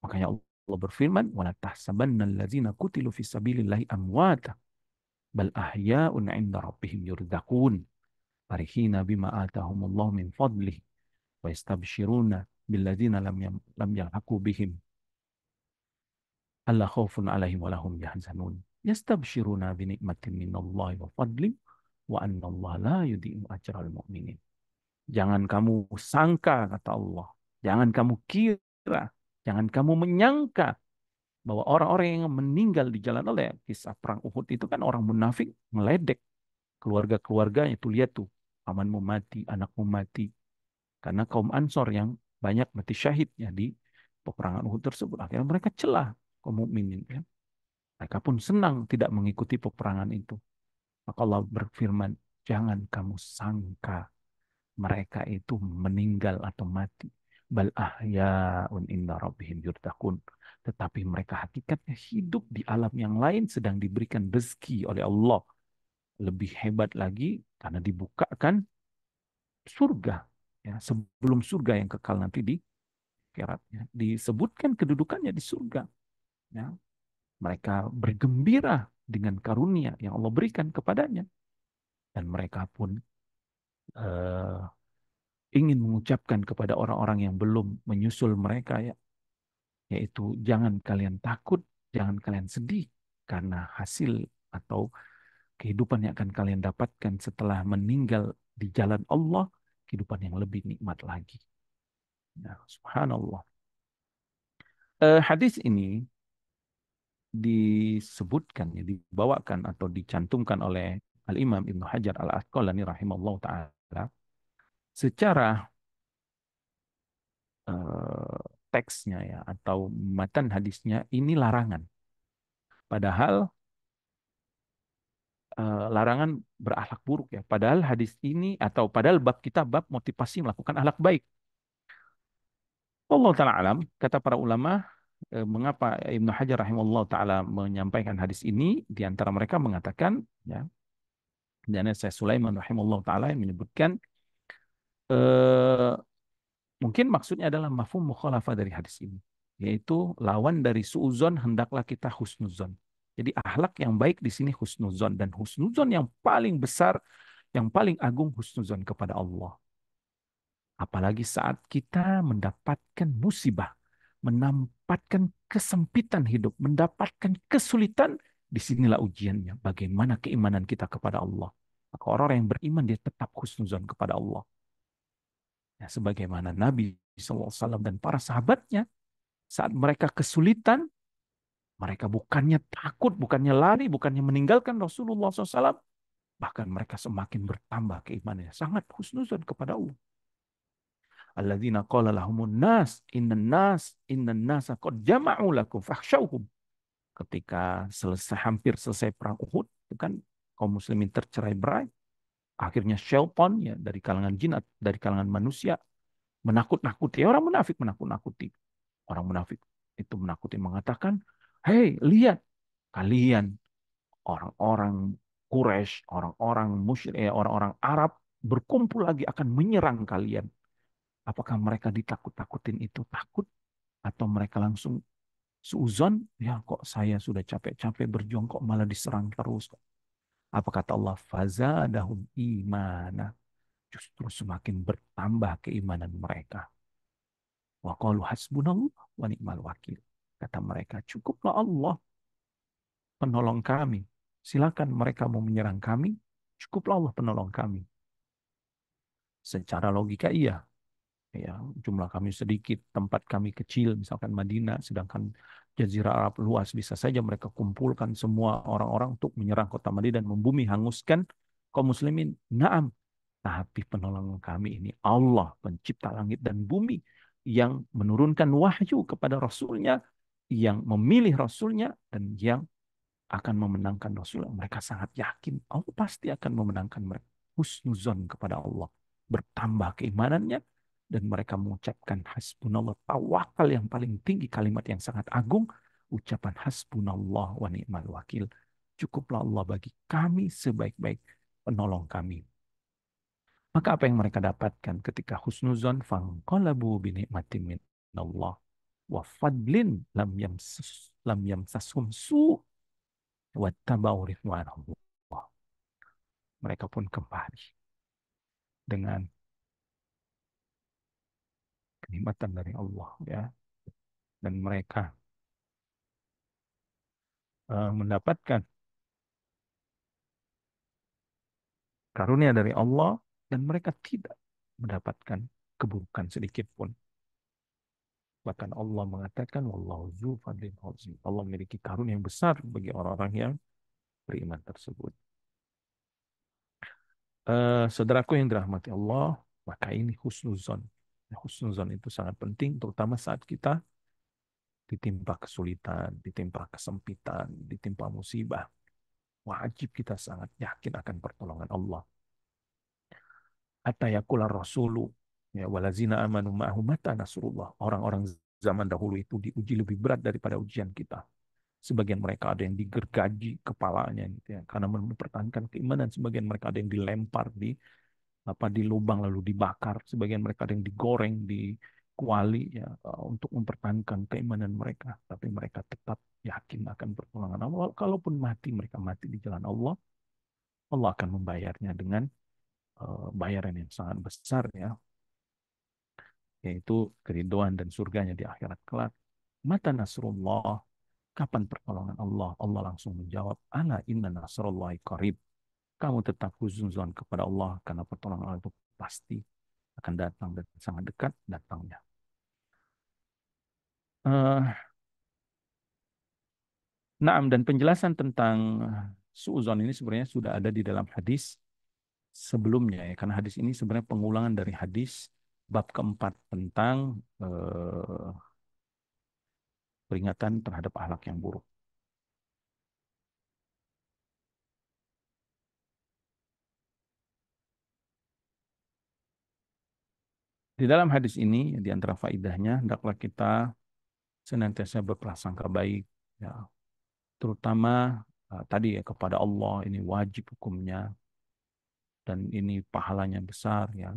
Speaker 1: Makanya Allah berfirman, "Wala tahsabanna allazina qutilu fisabilillahi amwata, bal ahya'un 'inda rabbihim yurzaqun." farihina bima atahumullahu min fadlih wa yastabshiruna billadzina lam yalhaqu bihim alla khaufun alaihim wa lahum yahzanun yastabshiruna bi nikmatin minallahi wa fadli wa annallaha la yudhi'u ajral mu'minin. Jangan kamu sangka, kata Allah, jangan kamu kira, jangan kamu menyangka bahwa orang-orang yang meninggal di jalan Allah, kisah perang Uhud itu kan orang munafik meledek keluarga-keluarganya. Tuh lihat tuh, pamanmu mati, anakmu mati, karena kaum Ansor yang banyak mati syahid ya di peperangan Uhud tersebut. Akhirnya mereka celah kaum mukminin ya. Mereka pun senang tidak mengikuti peperangan itu. Maka Allah berfirman, jangan kamu sangka mereka itu meninggal atau mati. Bal ahyaun inda rabbihim yurzaqun. Tetapi mereka hakikatnya hidup di alam yang lain, sedang diberikan rezeki oleh Allah. Lebih hebat lagi karena dibukakan surga. Ya, sebelum surga yang kekal nanti di akhirat. Ya. Disebutkan kedudukannya di surga. Ya. Mereka bergembira dengan karunia yang Allah berikan kepadanya. Dan mereka pun eh, ingin mengucapkan kepada orang-orang yang belum menyusul mereka, ya, yaitu jangan kalian takut, jangan kalian sedih, karena hasil atau kehidupan yang akan kalian dapatkan setelah meninggal di jalan Allah, kehidupan yang lebih nikmat lagi. Nah, subhanallah. Hadis ini disebutkan, ya, dibawakan atau dicantumkan oleh Al-Imam Ibnu Hajar Al-Asqalani rahimahullah ta'ala secara eh, teksnya, ya, atau matan hadisnya ini larangan. Padahal larangan berakhlak buruk, ya. Padahal hadis ini atau padahal bab kita bab motivasi melakukan akhlak baik. Allah taala alam, kata para ulama, mengapa Ibnu Hajar rahimahullah taala menyampaikan hadis ini, di antara mereka mengatakan, ya, dan saya Sulaiman rahimahullah taala yang menyebutkan eh, mungkin maksudnya adalah mafhum mukhalafah dari hadis ini, yaitu lawan dari suudzon hendaklah kita husnuzon. Jadi akhlak yang baik di sini husnuzon, dan husnuzon yang paling besar, yang paling agung husnuzon kepada Allah. Apalagi saat kita mendapatkan musibah, mendapatkan kesempitan hidup, mendapatkan kesulitan, disinilah ujiannya. Bagaimana keimanan kita kepada Allah. Maka orang yang beriman dia tetap husnuzon kepada Allah. Ya, sebagaimana Nabi SAW dan para sahabatnya, saat mereka kesulitan, mereka bukannya takut, bukannya lari, bukannya meninggalkan Rasulullah SAW, bahkan mereka semakin bertambah keimanannya. Sangat husnuzon kepada Allah. Alladzina qala lahumun nas innan nasa qad jama'u lakum fakhshawhum. Ketika hampir selesai perang Uhud, itu kan kaum muslimin tercerai-berai. Akhirnya syaitan, ya, dari kalangan jin, dari kalangan manusia, menakut-nakuti. Orang munafik menakut-nakuti. Orang munafik itu menakuti, mengatakan, "Hei, lihat kalian orang-orang Quraisy, orang-orang musyrik, orang-orang Arab berkumpul lagi akan menyerang kalian." Apakah mereka ditakut-takutin itu takut, atau mereka langsung suuzon? Ya, kok saya sudah capek-capek berjuang kok malah diserang terus. Apa kata Allah? Fazadahum imana. Justru semakin bertambah keimanan mereka. Wa qalu hasbunallah wa ni'mal wakil. Kata mereka, cukuplah Allah penolong kami. Silakan mereka mau menyerang kami, cukuplah Allah penolong kami. Secara logika iya, ya, jumlah kami sedikit, tempat kami kecil, misalkan Madinah, sedangkan Jazirah Arab luas, bisa saja mereka kumpulkan semua orang-orang untuk menyerang kota Madinah dan membumi hanguskan kaum muslimin. Naam, tapi penolong kami ini Allah, pencipta langit dan bumi, yang menurunkan wahyu kepada Rasulnya, yang memilih Rasulnya, dan yang akan memenangkan Rasulullah. Mereka sangat yakin Allah pasti akan memenangkan mereka. Husnuzon kepada Allah. Bertambah keimanannya, dan mereka mengucapkan hasbunallah, tawakal yang paling tinggi, kalimat yang sangat agung, ucapan hasbunallah wa ni'mal wakil. Cukuplah Allah bagi kami sebaik-baik penolong kami. Maka apa yang mereka dapatkan ketika husnuzon? Fanqalabu binikmatin minallah wa fadlin lam yamsashum su' wattaba'u ridwanallah. Mereka pun kembali.
Speaker 2: dengan kenikmatan dari Allah ya, dan mereka mendapatkan karunia dari Allah dan mereka tidak mendapatkan keburukan sedikit pun. Bahkan Allah mengatakan wallahu dzu fadlin azim. Allah memiliki karunia yang besar bagi orang-orang yang beriman tersebut. Saudaraku yang dirahmati Allah, maka ini husnuzon. Husnuzon itu sangat penting, terutama saat kita ditimpa kesulitan, ditimpa kesempitan, ditimpa musibah. Wajib kita sangat yakin akan pertolongan Allah. Hatta yaqula rasulu ya walazina amanu ma'ahu mata nasrullah. Orang-orang zaman dahulu itu diuji lebih berat daripada ujian kita. Sebagian mereka ada yang digergaji kepalanya gitu ya, karena mempertahankan keimanan. Sebagian mereka ada yang dilempar di lubang lalu dibakar. Sebagian mereka ada yang digoreng di kuali ya, untuk mempertahankan keimanan mereka. Tapi mereka tetap yakin akan pertolongan Allah. Kalaupun mati, mereka mati di jalan Allah. Allah akan membayarnya dengan bayaran yang sangat besar ya, yaitu keridhaan dan surganya di akhirat kelak. Mata nasrullah, kapan pertolongan Allah? Allah langsung menjawab, ala inna nasrullahi qarib. Kamu tetap huzuzon kepada Allah karena pertolongan Allah itu pasti akan datang dan sangat dekat datangnya. Uh, Naam, dan penjelasan tentang suuzon ini sebenarnya sudah ada di dalam hadis sebelumnya ya, karena hadis ini sebenarnya pengulangan dari hadis bab keempat tentang peringatan terhadap akhlak yang buruk. Di dalam hadis ini, di antara faidahnya, hendaklah kita senantiasa berprasangka baik, ya, terutama tadi ya kepada Allah ini wajib hukumnya dan ini pahalanya besar ya.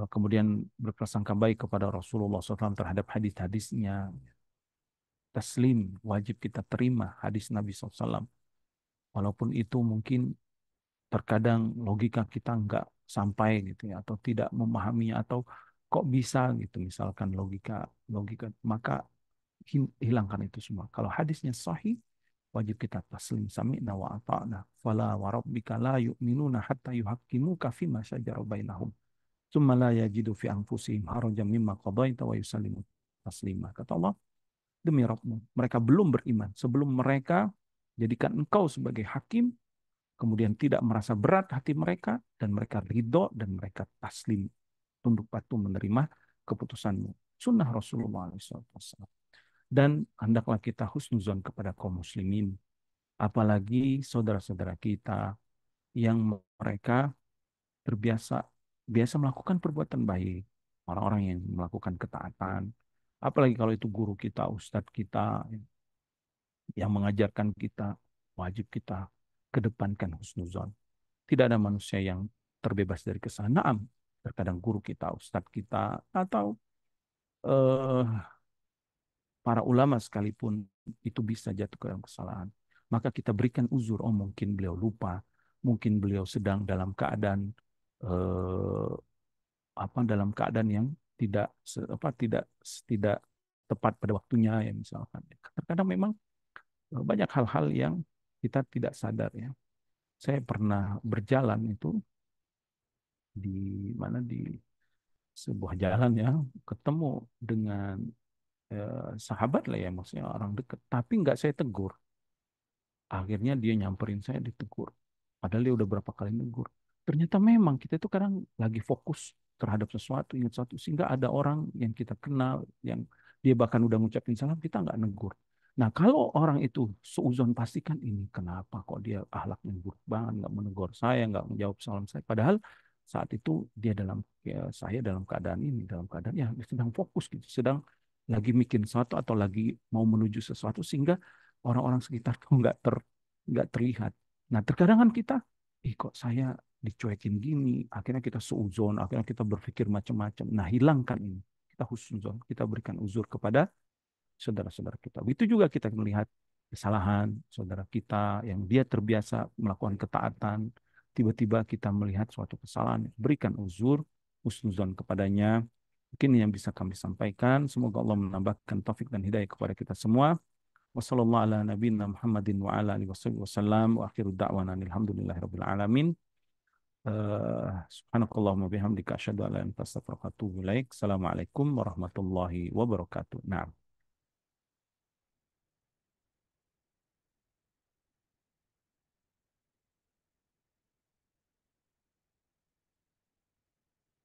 Speaker 2: Kemudian berprasangka baik kepada Rasulullah SAW terhadap hadis-hadisnya, taslim wajib kita terima hadis Nabi SAW, walaupun itu mungkin terkadang logika kita nggak sampai gitu ya, atau tidak memahaminya, atau kok bisa gitu misalkan logika logika maka hilangkan itu semua. Kalau hadisnya sahih, wajib kita taslim sami'na wa ata'na fala wa rabbika la yu'minuna hatta yuhaqqimuka fima syajara bainahum tsumma la yajidu fi anfusihim harajan mimma qadaita wa yusallimu taslima. Kata Allah, demi Rabbmu, mereka belum beriman sebelum mereka jadikan engkau sebagai hakim, kemudian tidak merasa berat hati mereka, dan mereka ridho dan mereka taslim, tunduk patuh menerima keputusanmu. Sunnah Rasulullah SAW. Dan hendaklah kita husnuzon kepada kaum muslimin, apalagi saudara-saudara kita yang mereka terbiasa biasa melakukan perbuatan baik, orang-orang yang melakukan ketaatan, apalagi kalau itu guru kita, ustadz kita yang mengajarkan kita, wajib kita kedepankan husnuzon. Tidak ada manusia yang terbebas dari kesalahan. Terkadang guru kita, ustadz kita, atau eh, para ulama sekalipun itu bisa jatuh ke dalam kesalahan. Maka kita berikan uzur, oh mungkin beliau lupa, mungkin beliau sedang dalam keadaan eh, dalam keadaan yang tidak tidak tidak tepat pada waktunya ya misalkan. Terkadang memang banyak hal-hal yang kita tidak sadar ya. Saya pernah berjalan itu di di sebuah jalan ya, ketemu dengan sahabat lah ya, maksudnya orang dekat, tapi nggak saya tegur. Akhirnya dia nyamperin saya, ditegur. Padahal dia udah berapa kali negur. Ternyata memang kita itu kadang lagi fokus terhadap sesuatu, ingat sesuatu, sehingga ada orang yang kita kenal, yang dia bahkan udah ngucapin salam, kita nggak negur. Nah, kalau orang itu seuzon, pastikan ini kenapa kok dia akhlaknya buruk banget, nggak menegur saya, nggak menjawab salam saya. Padahal saat itu dia saya dalam keadaan ini, dalam keadaan ya sedang fokus gitu, sedang lagi bikin sesuatu atau lagi mau menuju sesuatu, sehingga orang-orang sekitar tuh nggak terlihat. Nah, terkadang kan kita, kok saya dicuekin gini, akhirnya kita seuzon, akhirnya kita berpikir macam-macam. Nah, hilangkan ini. Kita husnuzon, kita berikan uzur kepada saudara-saudara kita. Itu juga kita melihat kesalahan saudara kita yang dia terbiasa melakukan ketaatan, tiba-tiba kita melihat suatu kesalahan, berikan uzur, husnuzon kepadanya. Mungkin yang bisa kami sampaikan. Semoga Allah menambahkan taufik dan hidayah kepada kita semua. Wassalamualaikum ala nabiyina Muhammadin wa ala alihi wasallam wa akhiru da'wana alhamdulillahirabbil alamin. Subhanakallahumma bihamdika asyhadu an la ilaha illa anta astaghfiruka wa atubu ilaik. Assalamualaikum warahmatullahi wabarakatuh. Nah,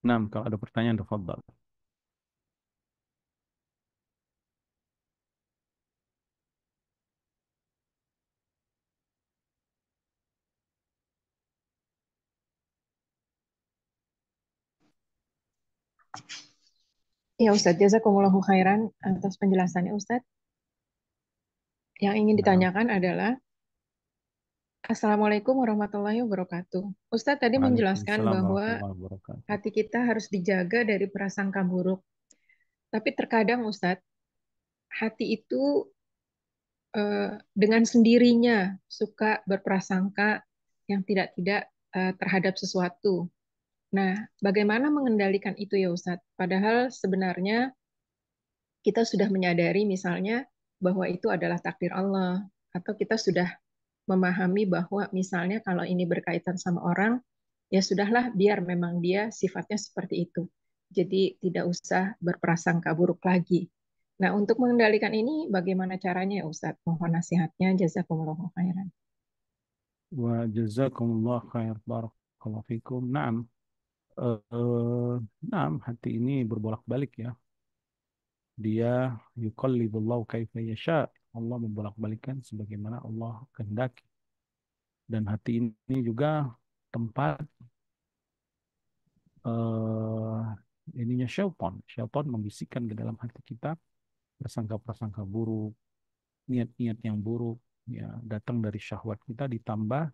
Speaker 2: nah kalau ada pertanyaan, tafadhal.
Speaker 3: Ya Ustadz, jazakumullahu khairan atas penjelasannya Ustadz. Yang ingin
Speaker 2: Nah,
Speaker 3: ditanyakan adalah, Assalamualaikum warahmatullahi wabarakatuh. Ustadz tadi menjelaskan
Speaker 2: Waalaikumsalam
Speaker 3: bahwa
Speaker 2: warahmatullahi wabarakatuh.
Speaker 3: hati kita harus dijaga dari prasangka buruk. Tapi terkadang Ustadz, hati itu dengan sendirinya suka berprasangka yang tidak-tidak terhadap sesuatu. Nah, bagaimana mengendalikan itu ya Ustadz? Padahal sebenarnya kita sudah menyadari misalnya bahwa itu adalah takdir Allah, atau kita sudah memahami bahwa misalnya kalau ini berkaitan sama orang, ya sudahlah biar memang dia sifatnya seperti itu. Jadi tidak usah berprasangka buruk lagi. Nah, untuk mengendalikan ini bagaimana caranya ya Ustadz? Mohon nasihatnya, jazakumullahu khairan.
Speaker 2: Wa jazakumullah khair barakallahu fikum. Naam, naam, hati ini berbolak-balik ya. Dia yuqallibullahu kaifa yasha. Allah membolak-balikkan sebagaimana Allah kehendaki. Dan hati ini juga tempat eh ininya syaitan. Syaitan membisikkan ke dalam hati kita prasangka-prasangka buruk, niat-niat yang buruk, ya datang dari syahwat kita ditambah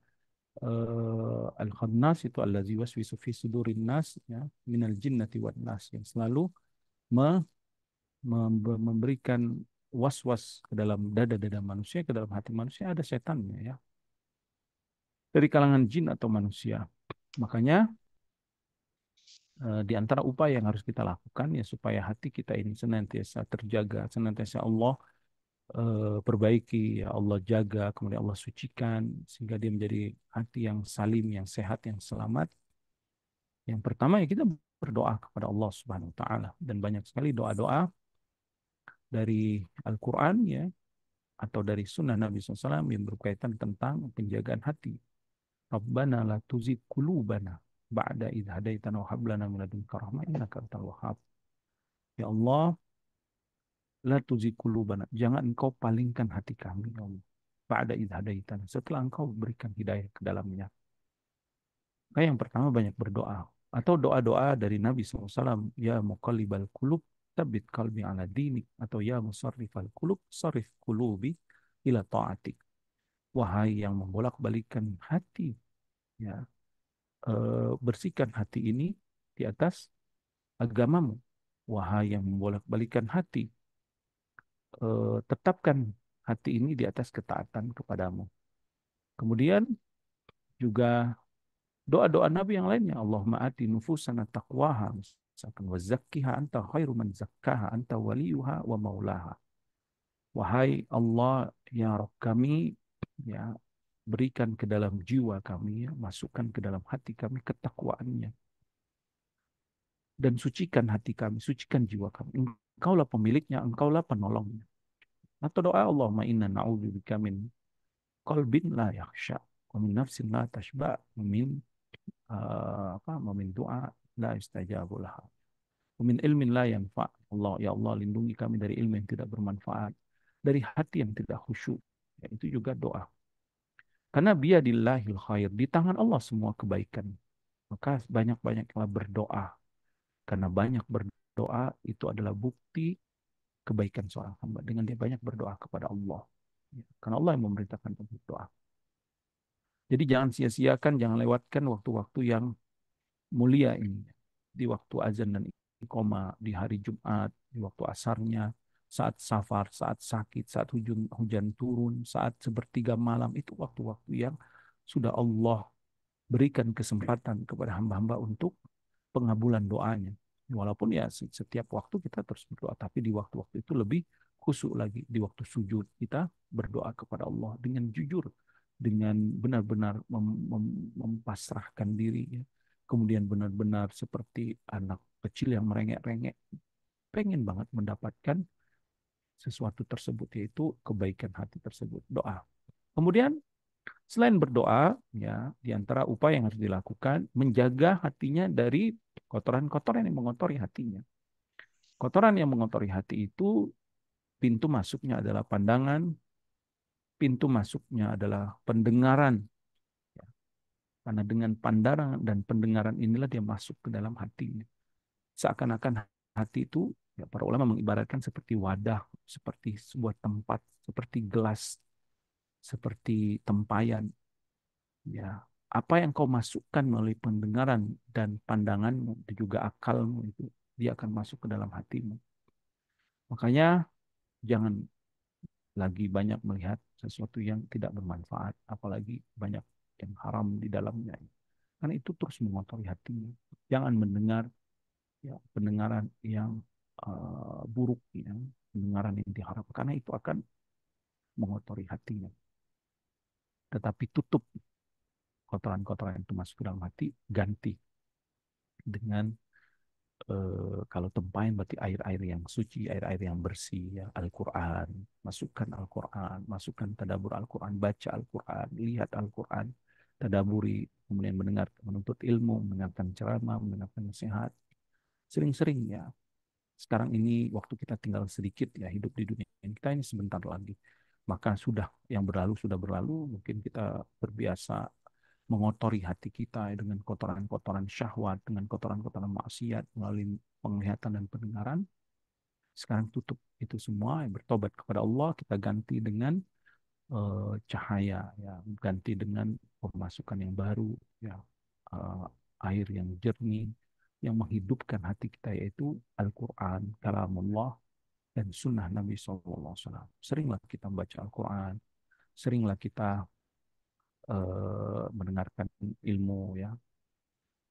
Speaker 2: al-khannas itu allazi waswisu fi sudurin nas ya minal jinnati wan nas yang selalu me- memberikan was-was ke dalam dada-dada manusia, ke dalam hati manusia ada setannya ya, dari kalangan jin atau manusia. Makanya di antara upaya yang harus kita lakukan ya supaya hati kita ini senantiasa terjaga, senantiasa Allah perbaiki, ya Allah jaga, kemudian Allah sucikan sehingga dia menjadi hati yang salim, yang sehat, yang selamat. Yang pertama ya kita berdoa kepada Allah Subhanahu wa taala, dan banyak sekali doa-doa dari Al-Qur'an ya atau dari sunnah Nabi SAW yang berkaitan tentang penjagaan hati. Rabbana la tuzigh qulubana ba'da idh hadaitana wa hab lana min ladunka rahmah innaka antal wahhab. Ya Allah, la tuzigh qulubana, jangan engkau palingkan hati kami ya Allah. Ba'da idh hadaitana, setelah engkau berikan hidayah ke dalamnya. Nah, yang pertama banyak berdoa atau doa-doa dari Nabi SAW. Ya muqallibal qulub, tabbit qalbi ala dinik, atau ya musarrifal qulub, sarif qulubi ila ta'atik. Wahai yang membolak-balikan hati, ya bersihkan hati ini di atas agamamu. Wahai yang membolak-balikan hati, tetapkan hati ini di atas ketaatan kepadamu. Kemudian juga doa-doa Nabi yang lainnya, Allahumma ati nufusana taqwaha, misalkan wa zakkiha anta khairu man zakkaha anta waliyuha wa maulaha. Wahai Allah, ya Rabb kami, ya berikan ke dalam jiwa kami, ya, masukkan ke dalam hati kami ketakwaannya, dan sucikan hati kami, sucikan jiwa kami. Engkaulah pemiliknya, engkaulah penolongnya. Atau doa Allahumma inna na'udzubika min qalbin la yakhsha wa min nafsin la tashba wa min min doa la istajabu laha. Min ilmin la yanfa. Allah, ya Allah, lindungi kami dari ilmu yang tidak bermanfaat, dari hati yang tidak khusyuk. Ya, itu juga doa. Karena biadillahil khair, di tangan Allah semua kebaikan. Maka banyak-banyaklah berdoa. Karena banyak berdoa itu adalah bukti kebaikan seorang hamba. Dengan dia banyak berdoa kepada Allah. Ya, karena Allah yang memerintahkan untuk berdoa. Jadi jangan sia-siakan, jangan lewatkan waktu-waktu yang mulia ini. Di waktu azan dan iqamah, di hari Jumat, di waktu asarnya, saat safar, saat sakit, saat hujan turun, saat sepertiga malam, itu waktu-waktu yang sudah Allah berikan kesempatan kepada hamba-hamba untuk pengabulan doanya. Walaupun ya setiap waktu kita terus berdoa, tapi di waktu-waktu itu lebih khusyuk lagi. Di waktu sujud kita berdoa kepada Allah dengan jujur, dengan benar-benar mempasrahkan diri, ya. Kemudian benar-benar seperti anak kecil yang merengek-rengek, pengen banget mendapatkan sesuatu tersebut, yaitu kebaikan hati tersebut, doa. Kemudian selain berdoa, ya, di antara upaya yang harus dilakukan, menjaga hatinya dari kotoran-kotoran yang mengotori hatinya. Kotoran yang mengotori hati itu, pintu masuknya adalah pandangan, pintu masuknya adalah pendengaran. Ya. Karena dengan pandangan dan pendengaran inilah dia masuk ke dalam hatinya. Seakan-akan hati itu, ya, para ulama mengibaratkan seperti wadah, seperti sebuah tempat, seperti gelas, seperti tempayan. Ya, apa yang kau masukkan melalui pendengaran dan pandanganmu dan juga akalmu itu, dia akan masuk ke dalam hatimu. Makanya jangan lagi banyak melihat sesuatu yang tidak bermanfaat, apalagi banyak yang haram di dalamnya. Karena itu terus mengotori hatimu. Jangan mendengar, ya, pendengaran yang buruk, ya, pendengaran yang diharapkan, karena itu akan mengotori hatinya. Tetapi tutup kotoran-kotoran itu masuk ke dalam hati, ganti dengan kalau tempayan berarti air-air yang suci, air-air yang bersih, ya, Al-Quran, masukkan Al-Quran, masukkan tadabur Al-Quran, baca Al-Quran, lihat Al-Quran, tadaburi, kemudian mendengar, menuntut ilmu, mendengarkan ceramah, mendengarkan nasihat, sering-sering, ya. Sekarang ini waktu kita tinggal sedikit, ya, hidup di dunia kita ini sebentar lagi. Maka sudah, yang berlalu sudah berlalu, mungkin kita terbiasa mengotori hati kita dengan kotoran-kotoran syahwat, dengan kotoran-kotoran maksiat melalui penglihatan dan pendengaran. Sekarang tutup itu semua, bertobat kepada Allah, kita ganti dengan cahaya, ya, ganti dengan pemasukan yang baru, ya, eh, air yang jernih, yang menghidupkan hati kita, yaitu Al-Quran, kalamullah, dan sunnah Nabi SAW. Seringlah kita membaca Al-Quran, seringlah kita mendengarkan ilmu, ya,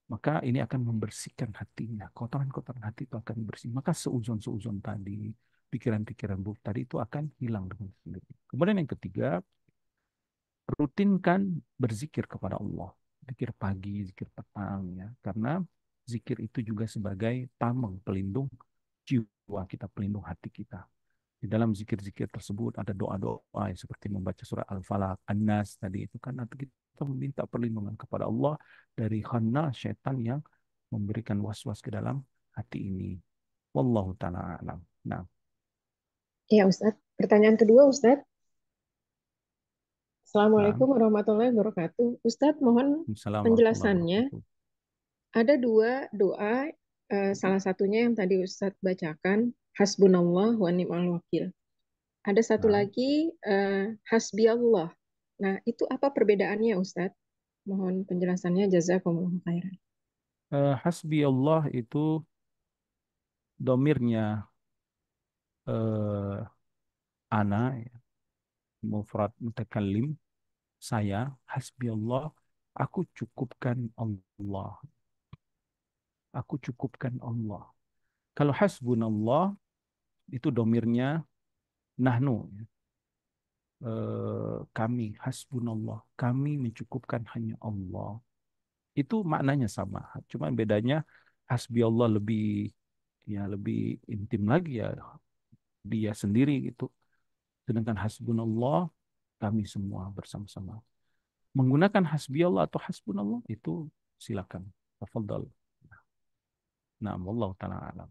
Speaker 2: maka ini akan membersihkan hatinya. Kotoran-kotoran hati itu akan bersih. Maka seuzon-seuzon tadi, pikiran-pikiran buruk tadi itu akan hilang dengan sendiri. Kemudian yang ketiga, rutinkan berzikir kepada Allah. Zikir pagi, zikir petang, ya. Karena zikir itu juga sebagai tameng pelindung jiwa kita, pelindung hati kita. Di dalam zikir-zikir tersebut ada doa-doa seperti membaca surah Al-Falaq, An-Nas tadi itu kan, nanti kita meminta perlindungan kepada Allah dari khanna syaitan yang memberikan was-was ke dalam hati ini. Wallahu ta'ala alam. Nah,
Speaker 3: Ya Ustadz, pertanyaan kedua Ustadz.
Speaker 2: nah.
Speaker 3: Assalamualaikum warahmatullahi wabarakatuh. Ustadz, mohon
Speaker 2: Assalamualaikum warahmatullahi
Speaker 3: penjelasannya.
Speaker 2: wabarakatuh.
Speaker 3: Ada dua doa, salah satunya yang tadi Ustadz bacakan, Hasbunallah wa ni'mal wakil. Ada satu
Speaker 2: Nah,
Speaker 3: lagi, Hasbi Allah. Nah, itu apa perbedaannya Ustadz? Mohon penjelasannya, jazakumullah khairan.
Speaker 2: hasbi Allah itu domirnya eh, ana, ya, mufrad mutakallim, saya, hasbi Allah, aku cukupkan Allah. Aku cukupkan Allah. Kalau hasbunallah itu domirnya nahnu, ya. Kami, hasbunallah, kami mencukupkan hanya Allah. Itu maknanya sama, cuma bedanya hasbi Allah lebih, ya, lebih intim lagi, ya, dia sendiri gitu. Sedangkan hasbunallah, kami semua bersama-sama. Menggunakan hasbi Allah atau hasbunallah itu silakan. Tafadhal. Nah, wallahu taala alam.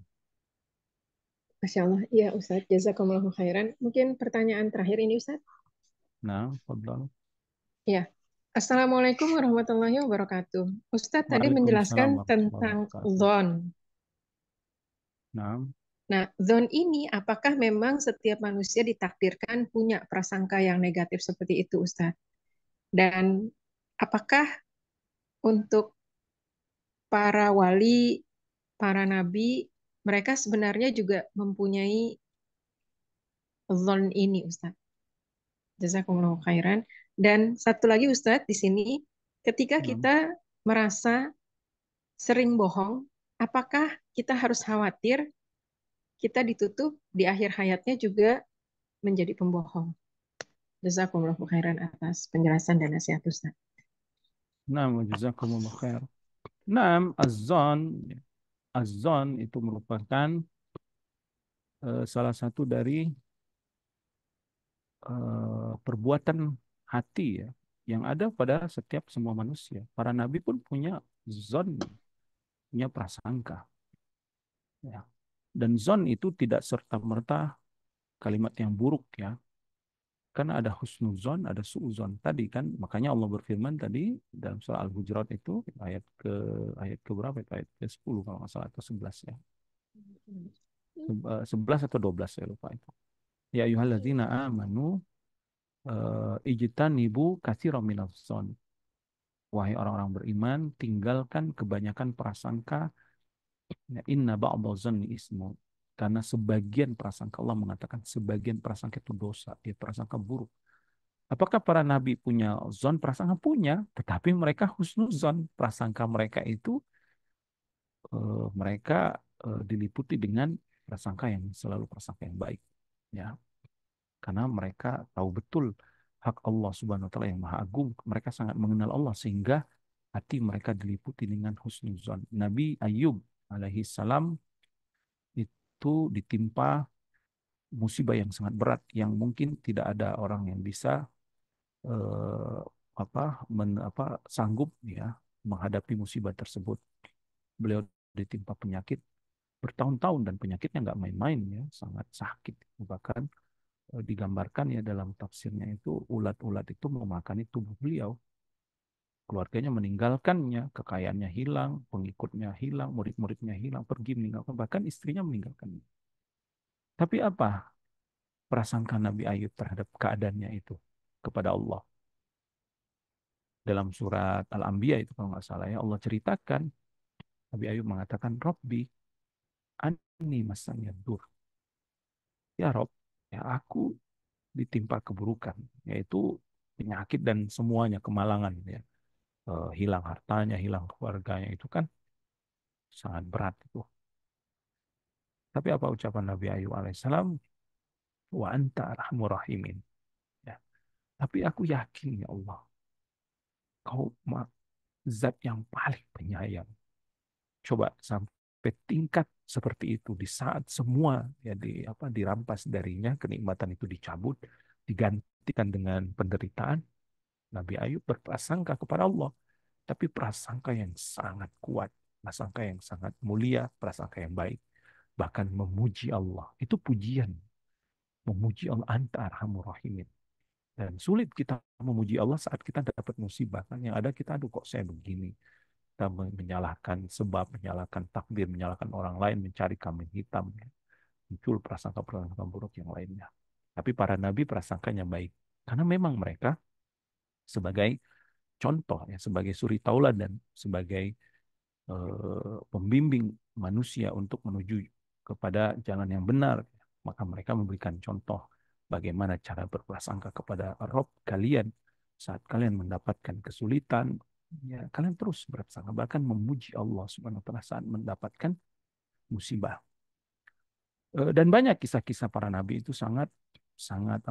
Speaker 3: Masya Allah, ya Ustadz, jazakumullah khairan. Mungkin pertanyaan terakhir ini Ustadz.
Speaker 2: Nah, tafadhal.
Speaker 3: Ya, Assalamualaikum warahmatullahi wabarakatuh. Ustadz tadi
Speaker 2: Waalaikumsalam
Speaker 3: menjelaskan
Speaker 2: warahmatullahi
Speaker 3: tentang
Speaker 2: wabarakatuh.
Speaker 3: zon.
Speaker 2: Nah,
Speaker 3: Nah, zon ini apakah memang setiap manusia ditakdirkan punya prasangka yang negatif seperti itu, Ustadz? Dan apakah untuk para wali, para nabi, mereka sebenarnya juga mempunyai zon ini, Ustadz? Jazakumullah khairan. Dan satu lagi, Ustadz, di sini ketika
Speaker 2: Hmm.
Speaker 3: kita merasa sering bohong, apakah kita harus khawatir kita ditutup di akhir hayatnya juga menjadi pembohong? Jazakumullah khairan atas penjelasan dan nasihat Ustaz.
Speaker 2: Nah, jazakumullah khair. Nah, azan, azan itu merupakan salah satu dari perbuatan hati ya yang ada pada setiap semua manusia. Para nabi pun punya zon, punya prasangka. Ya. Dan zon itu tidak serta-merta kalimat yang buruk ya. Karena ada husnuzon, ada suuzon. Tadi kan, makanya Allah berfirman tadi dalam surah Al-Hujurat itu ayat ke berapa? Itu ayat ke 10 kalau nggak salah atau 11 ya. 11 atau 12 saya lupa itu. Ya ayyuhalladzina amanu ijtanibu katsiran minaz zon. Wahai orang-orang beriman, tinggalkan kebanyakan prasangka. Ya, inna ba'dadh-dhanni ismu. Karena sebagian prasangka, Allah mengatakan sebagian prasangka itu dosa, ya prasangka buruk. Apakah para nabi punya zon prasangka? Punya, tetapi mereka husnuzon. Prasangka mereka itu mereka diliputi dengan prasangka yang selalu prasangka yang baik. Ya, karena mereka tahu betul hak Allah Subhanahu wa taala yang Maha Agung. Mereka sangat mengenal Allah sehingga hati mereka diliputi dengan husnuzon. Nabi Ayub alaihi salam itu ditimpa musibah yang sangat berat yang mungkin tidak ada orang yang bisa eh, sanggup ya menghadapi musibah tersebut. Beliau ditimpa penyakit bertahun-tahun dan penyakitnya nggak main-main ya, sangat sakit. Bahkan digambarkan ya dalam tafsirnya itu ulat-ulat itu memakani tubuh beliau. Keluarganya meninggalkannya, kekayaannya hilang, pengikutnya hilang, murid-muridnya hilang, pergi meninggalkan, bahkan istrinya meninggalkannya. Tapi apa prasangka Nabi Ayub terhadap keadaannya itu kepada Allah? Dalam surat Al-Anbiya itu kalau nggak salah ya, Allah ceritakan, Nabi Ayub mengatakan, Robbi, anni masanya dur. Ya Rob, ya aku ditimpa keburukan, yaitu penyakit dan semuanya, kemalangan. Ya. Hilang hartanya, hilang keluarganya, itu kan sangat berat itu. Tapi apa ucapan Nabi Ayub alaihissalam? Wa anta arhamur rahimin. Ya. Tapi aku yakin ya Allah, kau zat yang paling penyayang. Coba sampai tingkat seperti itu di saat semua ya dirampas darinya, kenikmatan itu dicabut, digantikan dengan penderitaan. Nabi Ayub berprasangka kepada Allah, tapi prasangka yang sangat kuat, prasangka yang sangat mulia, prasangka yang baik, bahkan memuji Allah. Itu pujian, memuji Allah, anta arhamur rahimin. Dan sulit kita memuji Allah saat kita dapat musibah. Kan yang ada kita, aduh kok saya begini. Kita menyalahkan sebab, menyalahkan takdir, menyalahkan orang lain, mencari kambing hitam. Muncul prasangka-prasangka buruk yang lainnya. Tapi para nabi prasangkanya baik. Karena memang mereka sebagai contoh, ya, sebagai suri tauladan, sebagai pembimbing manusia untuk menuju kepada jalan yang benar. Maka mereka memberikan contoh bagaimana cara berprasangka kepada Rob kalian saat kalian mendapatkan kesulitan. Ya, kalian terus berprasangka, bahkan memuji Allah Subhanahu wa taala saat mendapatkan musibah. Dan banyak kisah-kisah para nabi itu sangat sangat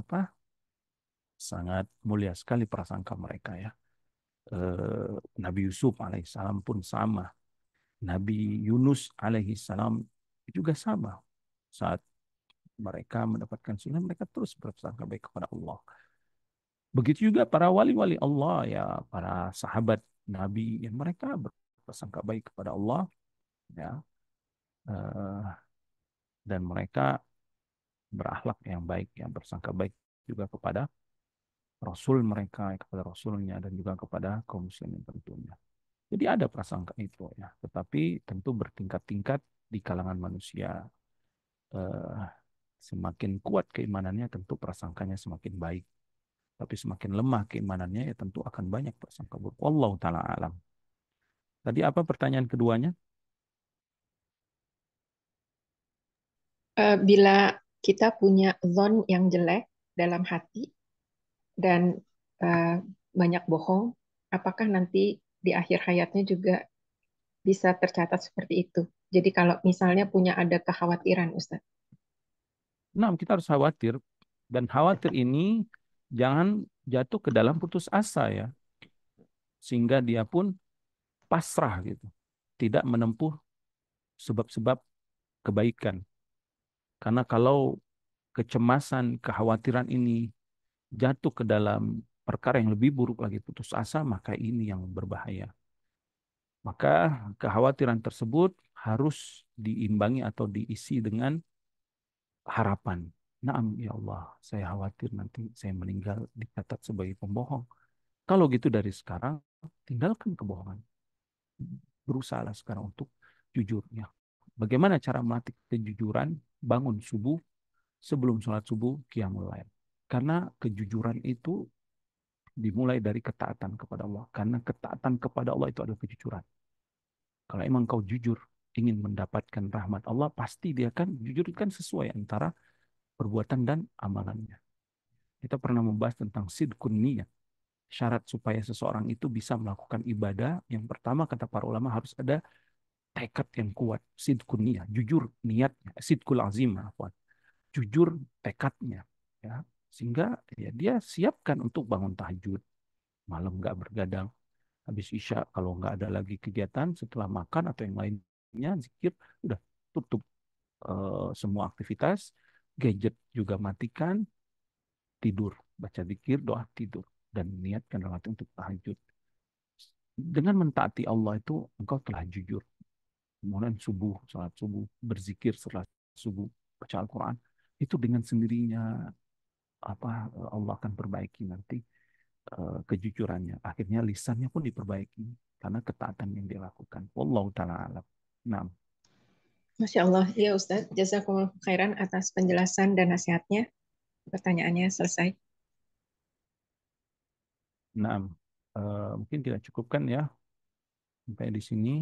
Speaker 2: sangat mulia sekali prasangka mereka ya. Nabi Yusuf alaihissalam pun sama. Nabi Yunus alaihi salam juga sama. Saat mereka mendapatkan sunnah, mereka terus berprasangka baik kepada Allah. Begitu juga para wali-wali Allah, ya, para sahabat Nabi, yang mereka berprasangka baik kepada Allah, ya, eh, dan mereka berakhlak yang baik, yang bersangka baik juga kepada Rasul mereka, kepada Rasulnya, dan juga kepada kaum muslimin tentunya. Jadi ada prasangka itu ya, tetapi tentu bertingkat-tingkat di kalangan manusia. eh, Semakin kuat keimanannya tentu prasangkanya semakin baik. Tapi semakin lemah keimanannya ya tentu akan banyak prasangka buruk. Wallahu taala alam. Tadi apa pertanyaan keduanya?
Speaker 3: Bila kita punya zon yang jelek dalam hati dan banyak bohong, apakah nanti di akhir hayatnya juga bisa tercatat seperti itu? Jadi kalau misalnya punya ada kekhawatiran, Ustaz.
Speaker 2: Nah, kita harus khawatir, dan khawatir ini jangan jatuh ke dalam putus asa ya, sehingga dia pun pasrah gitu, tidak menempuh sebab-sebab kebaikan. Karena kalau kecemasan, kekhawatiran ini jatuh ke dalam perkara yang lebih buruk lagi, putus asa, maka ini yang berbahaya. Maka kekhawatiran tersebut harus diimbangi atau diisi dengan harapan. Naam, ya Allah, saya khawatir nanti saya meninggal dicatat sebagai pembohong. Kalau gitu dari sekarang, tinggalkan kebohongan. Berusahalah sekarang untuk jujurnya. Bagaimana cara melatih kejujuran? Bangun subuh, sebelum sholat subuh, qiyamul lail. Karena kejujuran itu dimulai dari ketaatan kepada Allah. Karena ketaatan kepada Allah itu adalah kejujuran. Kalau emang kau jujur ingin mendapatkan rahmat Allah, pasti dia kan jujur kan sesuai antara perbuatan dan amalannya. Kita pernah membahas tentang sidqun niyah. Syarat supaya seseorang itu bisa melakukan ibadah, yang pertama kata para ulama harus ada tekad yang kuat, sidqun niyah, jujur niatnya, sidqul azim, jujur tekadnya, ya, sehingga ya, dia siapkan untuk bangun tahajud, malam nggak bergadang, habis isya kalau nggak ada lagi kegiatan setelah makan atau yang lainnya, zikir, udah tutup semua aktivitas, gadget juga matikan, tidur, baca zikir, doa, tidur, dan niatkan rakaat untuk tahajud. Dengan mentaati Allah itu engkau telah jujur. Kemudian subuh, salat subuh, berzikir setelah subuh, baca Al-Quran, itu dengan sendirinya Allah akan perbaiki nanti kejujurannya. Akhirnya lisannya pun diperbaiki karena ketaatan yang dia lakukan. Wallahu taala alam. Nah,
Speaker 3: Masya Allah, ya Ustaz. Jazakumullah khairan atas penjelasan dan nasihatnya. Pertanyaannya selesai.
Speaker 2: nah, mungkin tidak cukup kan ya sampai di sini.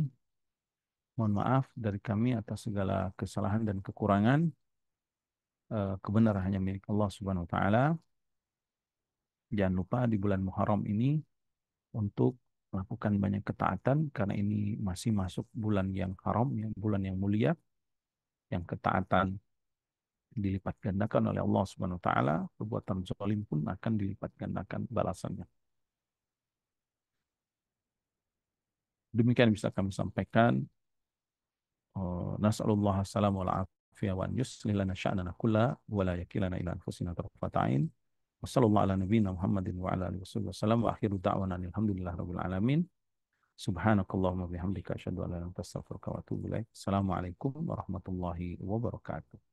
Speaker 2: Mohon maaf dari kami atas segala kesalahan dan kekurangan. Kebenaran hanya milik Allah Subhanahu wa taala. Jangan lupa di bulan Muharram ini untuk melakukan banyak ketaatan karena ini masih masuk bulan yang haram, yang bulan yang mulia, yang ketaatan dilipat gandakan oleh Allah Subhanahu wa taala, perbuatan zalim pun akan dilipat gandakan balasannya. Demikian bisa kami sampaikan. Nas'alullah assalamu wal afiyah wa an yuslih lana sya'nana kulla wa la yakilana ila anfusina tarfata ain. Wassallallahu ala nabiyyina Muhammadin wa ala alihi wasallam wa akhiru da'wana alhamdulillahi rabbil alamin. Subhanakallahumma bihamdika asyhadu an la ilaha illa anta astaghfiruka wa atubu ilaik. Assalamualaikum warahmatullahi wabarakatuh.